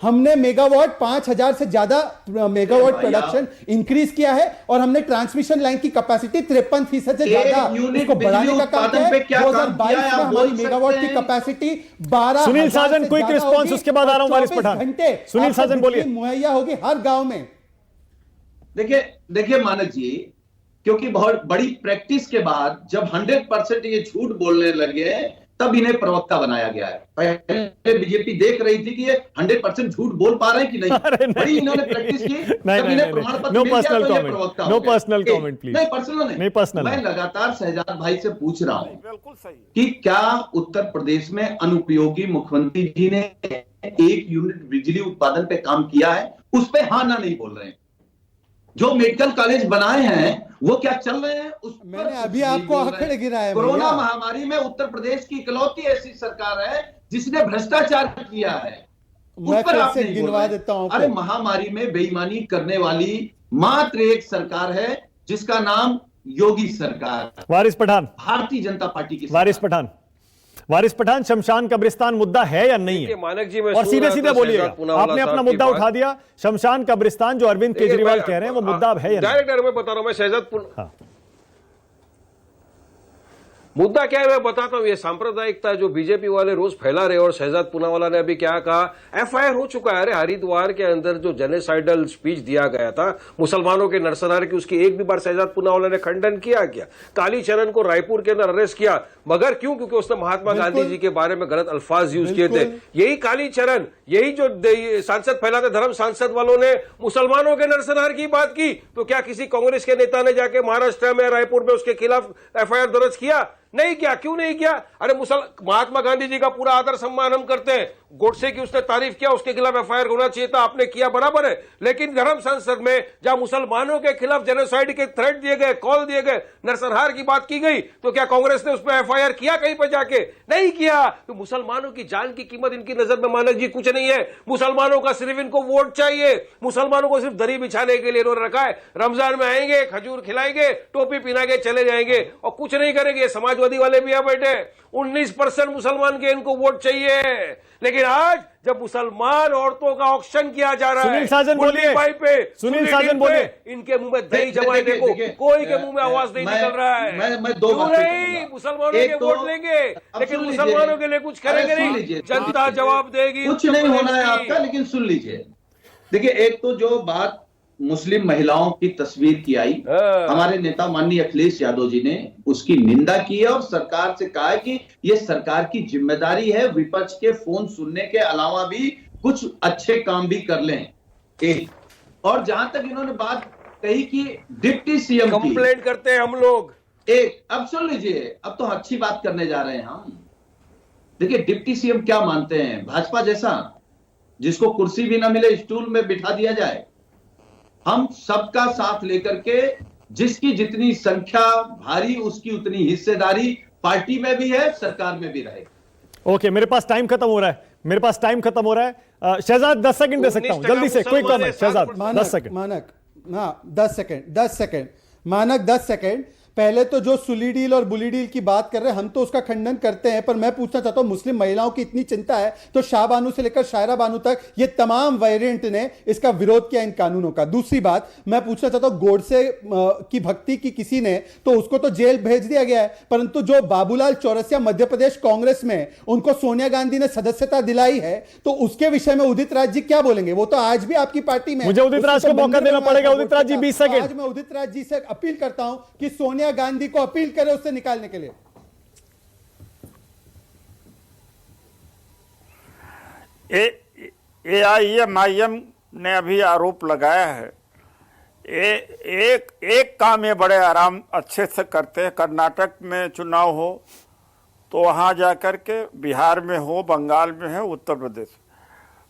हमने मेगावाट, 5000 से ज्यादा मेगावाट प्रोडक्शन इंक्रीज किया है और हमने ट्रांसमिशन लाइन की कैपेसिटी 53% से ज्यादा उसको बढ़ाने का काम किया है। 2022 में हमारी मेगावाट की कैपेसिटी 12। सुनील साजन, क्विक रिस्पांस, उसके बाद आ रहा हूं वारिस पठान। घंटे सुनील साजन बोलिए। मुहैया होगी हर गांव में। देखिए मानक जी, क्योंकि बहुत बड़ी प्रैक्टिस के बाद जब 100% ये झूठ बोलने लगे तब इन्हें प्रवक्ता बनाया गया है। पहले बीजेपी देख रही थी कि ये 100% झूठ बोल पा रहे हैं कि नहीं। बड़ी इन्होंने प्रैक्टिस की, तब इन्हें प्रमाण पत्र मिल गया तो ये प्रवक्ता हो गए। No personal comment please. नहीं पर्सनल नहीं, पर्सनल। मैं लगातार शहजाद भाई से पूछ रहा हूं कि क्या उत्तर प्रदेश में अनुपयोगी मुख्यमंत्री जी ने 1 यूनिट बिजली उत्पादन पे काम किया है? उस पे हाँ ना नहीं बोल रहे हैं। जो मेडिकल कॉलेज बनाए हैं वो क्या चल रहे हैं? उस मैंने अभी आपको आंकड़े गिराए। कोरोना महामारी में उत्तर प्रदेश की इकलौती ऐसी सरकार है जिसने भ्रष्टाचार किया है, उस पर आप नहीं गिनवा देता हूं। अरे महामारी में बेईमानी करने वाली मात्र एक सरकार है जिसका नाम योगी सरकार। वारिस पठान, भारतीय जनता पार्टी की। वारिस पठान, शमशान कब्रिस्तान मुद्दा है या नहीं है? मानक जी, और सीधे सीधे बोलिएगा, आपने अपना मुद्दा उठा दिया। शमशान कब्रिस्तान जो अरविंद केजरीवाल कह रहे हैं वो मुद्दा अब है या नहीं? डायरेक्ट मैं बता रहा हूं, मैं शहजाद मुद्दा क्या है मैं बताता हूं। ये सांप्रदायिकता जो बीजेपी वाले रोज फैला रहे, और शहजाद पूनावाला ने अभी क्या कहा, एफआईआर हो चुका है। अरे हरिद्वार के अंदर जो जेनोसाइडल स्पीच दिया गया था मुसलमानों के नरसंहार की, उसकी एक भी बार शहजाद पूनावाला ने खंडन किया क्या? कालीचरण को रायपुर के अंदर अरेस्ट किया, मगर क्यों? क्योंकि उसने महात्मा गांधी जी के बारे में गलत अल्फाज यूज किए थे। यही कालीचरण, यही जो सांसद फैलाते धर्म सांसद वालों ने मुसलमानों के नरसंहार की बात की, तो क्या किसी कांग्रेस के नेता ने जाके महाराष्ट्र में, रायपुर में उसके खिलाफ एफआईआर दर्ज किया? नहीं किया। क्यों नहीं किया? अरे महात्मा गांधी जी का पूरा आदर सम्मान हम करते हैं। गोडसे की उसने तारीफ किया, उसके खिलाफ एफआईआर होना चाहिए था, आपने किया, बराबर है। लेकिन धर्म संसद में जहां मुसलमानों के खिलाफ जेनोसाइड के थ्रेट दिए गए, कॉल दिए गए, नरसंहार की बात की गई, तो क्या कांग्रेस ने उस पर एफआईआर किया कहीं पर जाके? नहीं किया। तो मुसलमानों की जान की कीमत इनकी नजर में मानक जी कुछ नहीं है। मुसलमानों का सिर्फ इनको वोट चाहिए, मुसलमानों को सिर्फ दरी बिछाने के लिए इन्होंने रखा है। रमजान में आएंगे, खजूर खिलाएंगे, टोपी पहना के चले जाएंगे और कुछ नहीं करेंगे। समाजवादी वाले भी यहां बैठे, 19% मुसलमान के इनको वोट चाहिए। लेकिन आज जब मुसलमान औरतों का ऑक्शन किया जा रहा है, सुनील साजन बोलिए, सुनील साजन बोलिए, इनके मुंह में दही जमाए देखो, कोई के मुंह में आवाज नहीं निकल रहा है। मैं दो बातें नहीं, मुसलमानों के वोट लेंगे लेकिन मुसलमानों के लिए कुछ करेंगे नहीं। जनता जवाब देगी। कुछ नहीं होना है आपका, लेकिन सुन लीजिए। देखिए, एक तो जो बात मुस्लिम महिलाओं की तस्वीर की आई, हमारे नेता माननीय अखिलेश यादव जी ने उसकी निंदा की है और सरकार से कहा है कि यह सरकार की जिम्मेदारी है विपक्ष के फोन सुनने के अलावा भी कुछ अच्छे काम भी कर लें। और जहां तक इन्होंने बात कही कि डिप्टी सीएम कंप्लेंट करते हैं हम लोग, अब सुन लीजिए, अब तो अच्छी बात करने जा रहे हैं हम। देखिए, डिप्टी सीएम क्या मानते हैं? भाजपा जैसा जिसको कुर्सी भी ना मिले स्टूल में बिठा दिया जाए। हम सबका साथ लेकर के, जिसकी जितनी संख्या भारी उसकी उतनी हिस्सेदारी पार्टी में भी है, सरकार में भी रहेगी। ओके, मेरे पास टाइम खत्म हो रहा है, शहजाद 10 सेकंड दे सकता हूं, जल्दी से क्विक कमेंट। शहजाद 10 सेकंड। मानक 10 सेकंड। पहले तो जो सुली डील और बुली डील की बात कर रहे हैं, हम तो उसका खंडन करते हैं, पर मैं पूछना चाहता हूं, मुस्लिम महिलाओं की इतनी चिंता है तो शाह बानू से लेकर शायरा बानू तक ये तमाम वेरिएंट ने इसका विरोध किया इन कानूनों का। दूसरी बात मैं पूछना चाहता हूं, गोडसे की भक्ति की किसी ने तो उसको तो जेल भेज दिया गया है, परंतु जो बाबूलाल चौरसिया मध्य प्रदेश कांग्रेस में उनको सोनिया गांधी ने सदस्यता दिलाई है, तो उसके विषय में उदित राज जी क्या बोलेंगे? वो तो आज भी आपकी पार्टी में। मुझे उदित राज को मौका देना पड़ेगा। उदित राज जी 20 सेकंड। आज मैं उदित राज जी से अपील करता हूं कि सोनिया गांधी को अपील करे उससे निकालने के लिए। AIM ने अभी आरोप लगाया है, एक काम ये बड़े आराम अच्छे से करते हैं। कर्नाटक में चुनाव हो तो वहाँ जाकर के, बिहार में हो, बंगाल में है, उत्तर प्रदेश,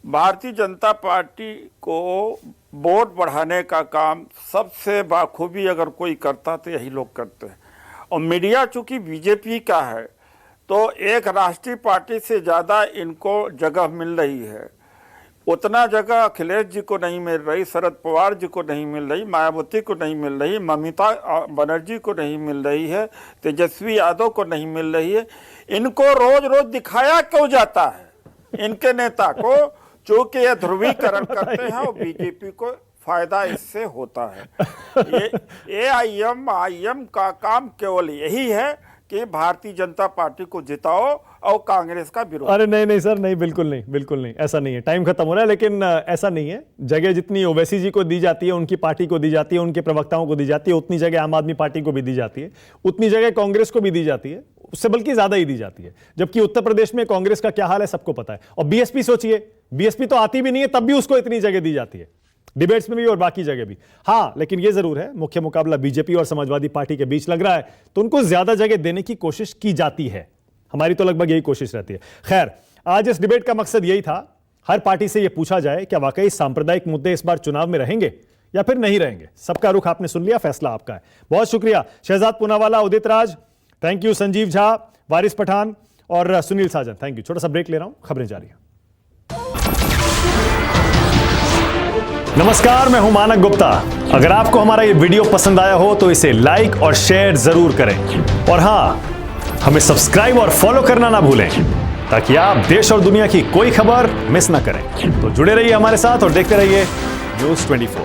भारतीय जनता पार्टी को वोट बढ़ाने का काम सबसे बाखूबी अगर कोई करता तो यही लोग करते हैं। और मीडिया चूंकि बीजेपी का है तो एक राष्ट्रीय पार्टी से ज़्यादा इनको जगह मिल रही है। उतना जगह अखिलेश जी को नहीं मिल रही, शरद पवार जी को नहीं मिल रही, मायावती को नहीं मिल रही, ममता बनर्जी को नहीं मिल रही है, तेजस्वी यादव को नहीं मिल रही है। इनको रोज रोज दिखाया क्यों जाता है इनके नेता को? चूंकि ये ध्रुवीकरण करते हैं और बीजेपी को फायदा इससे होता है। ये AIM का काम केवल यही है कि भारतीय जनता पार्टी को जिताओ और कांग्रेस का विरोध। अरे नहीं सर, नहीं, बिल्कुल नहीं, ऐसा नहीं है। टाइम खत्म हो रहा है, लेकिन ऐसा नहीं है। जगह जितनी ओवैसी जी को दी जाती है, उनकी पार्टी को दी जाती है, उनके प्रवक्ताओं को दी जाती है, उतनी जगह आम आदमी पार्टी को भी दी जाती है, उतनी जगह कांग्रेस को भी दी जाती है, उससे बल्कि ज्यादा ही दी जाती है। जबकि उत्तर प्रदेश में कांग्रेस का क्या हाल है सबको पता है। और बीएसपी सोचिए, बीएसपी तो आती भी नहीं है, तब भी उसको इतनी जगह दी जाती है, डिबेट्स में भी और बाकी जगह भी। हाँ, लेकिन यह जरूर है, मुख्य मुकाबला बीजेपी और समाजवादी पार्टी के बीच लग रहा है, तो उनको ज्यादा जगह देने की कोशिश की जाती है। हमारी तो लगभग यही कोशिश रहती है। खैर, आज इस डिबेट का मकसद यही था, हर पार्टी से यह पूछा जाए क्या वाकई सांप्रदायिक मुद्दे इस बार चुनाव में रहेंगे या फिर नहीं रहेंगे। सबका रुख आपने सुन लिया, फैसला आपका है। बहुत शुक्रिया शहजाद पूनावाला, उदित राज, थैंक यू, संजीव झा, वारिस पठान और सुनील साजन, थैंक यू। छोटा सा ब्रेक ले रहा हूं, खबरें जारी हैं। नमस्कार, मैं हूं मानक गुप्ता। अगर आपको हमारा ये वीडियो पसंद आया हो तो इसे लाइक और शेयर जरूर करें, और हां, हमें सब्सक्राइब और फॉलो करना ना भूलें ताकि आप देश और दुनिया की कोई खबर मिस ना करें। तो जुड़े रहिए हमारे साथ और देखते रहिए News 24।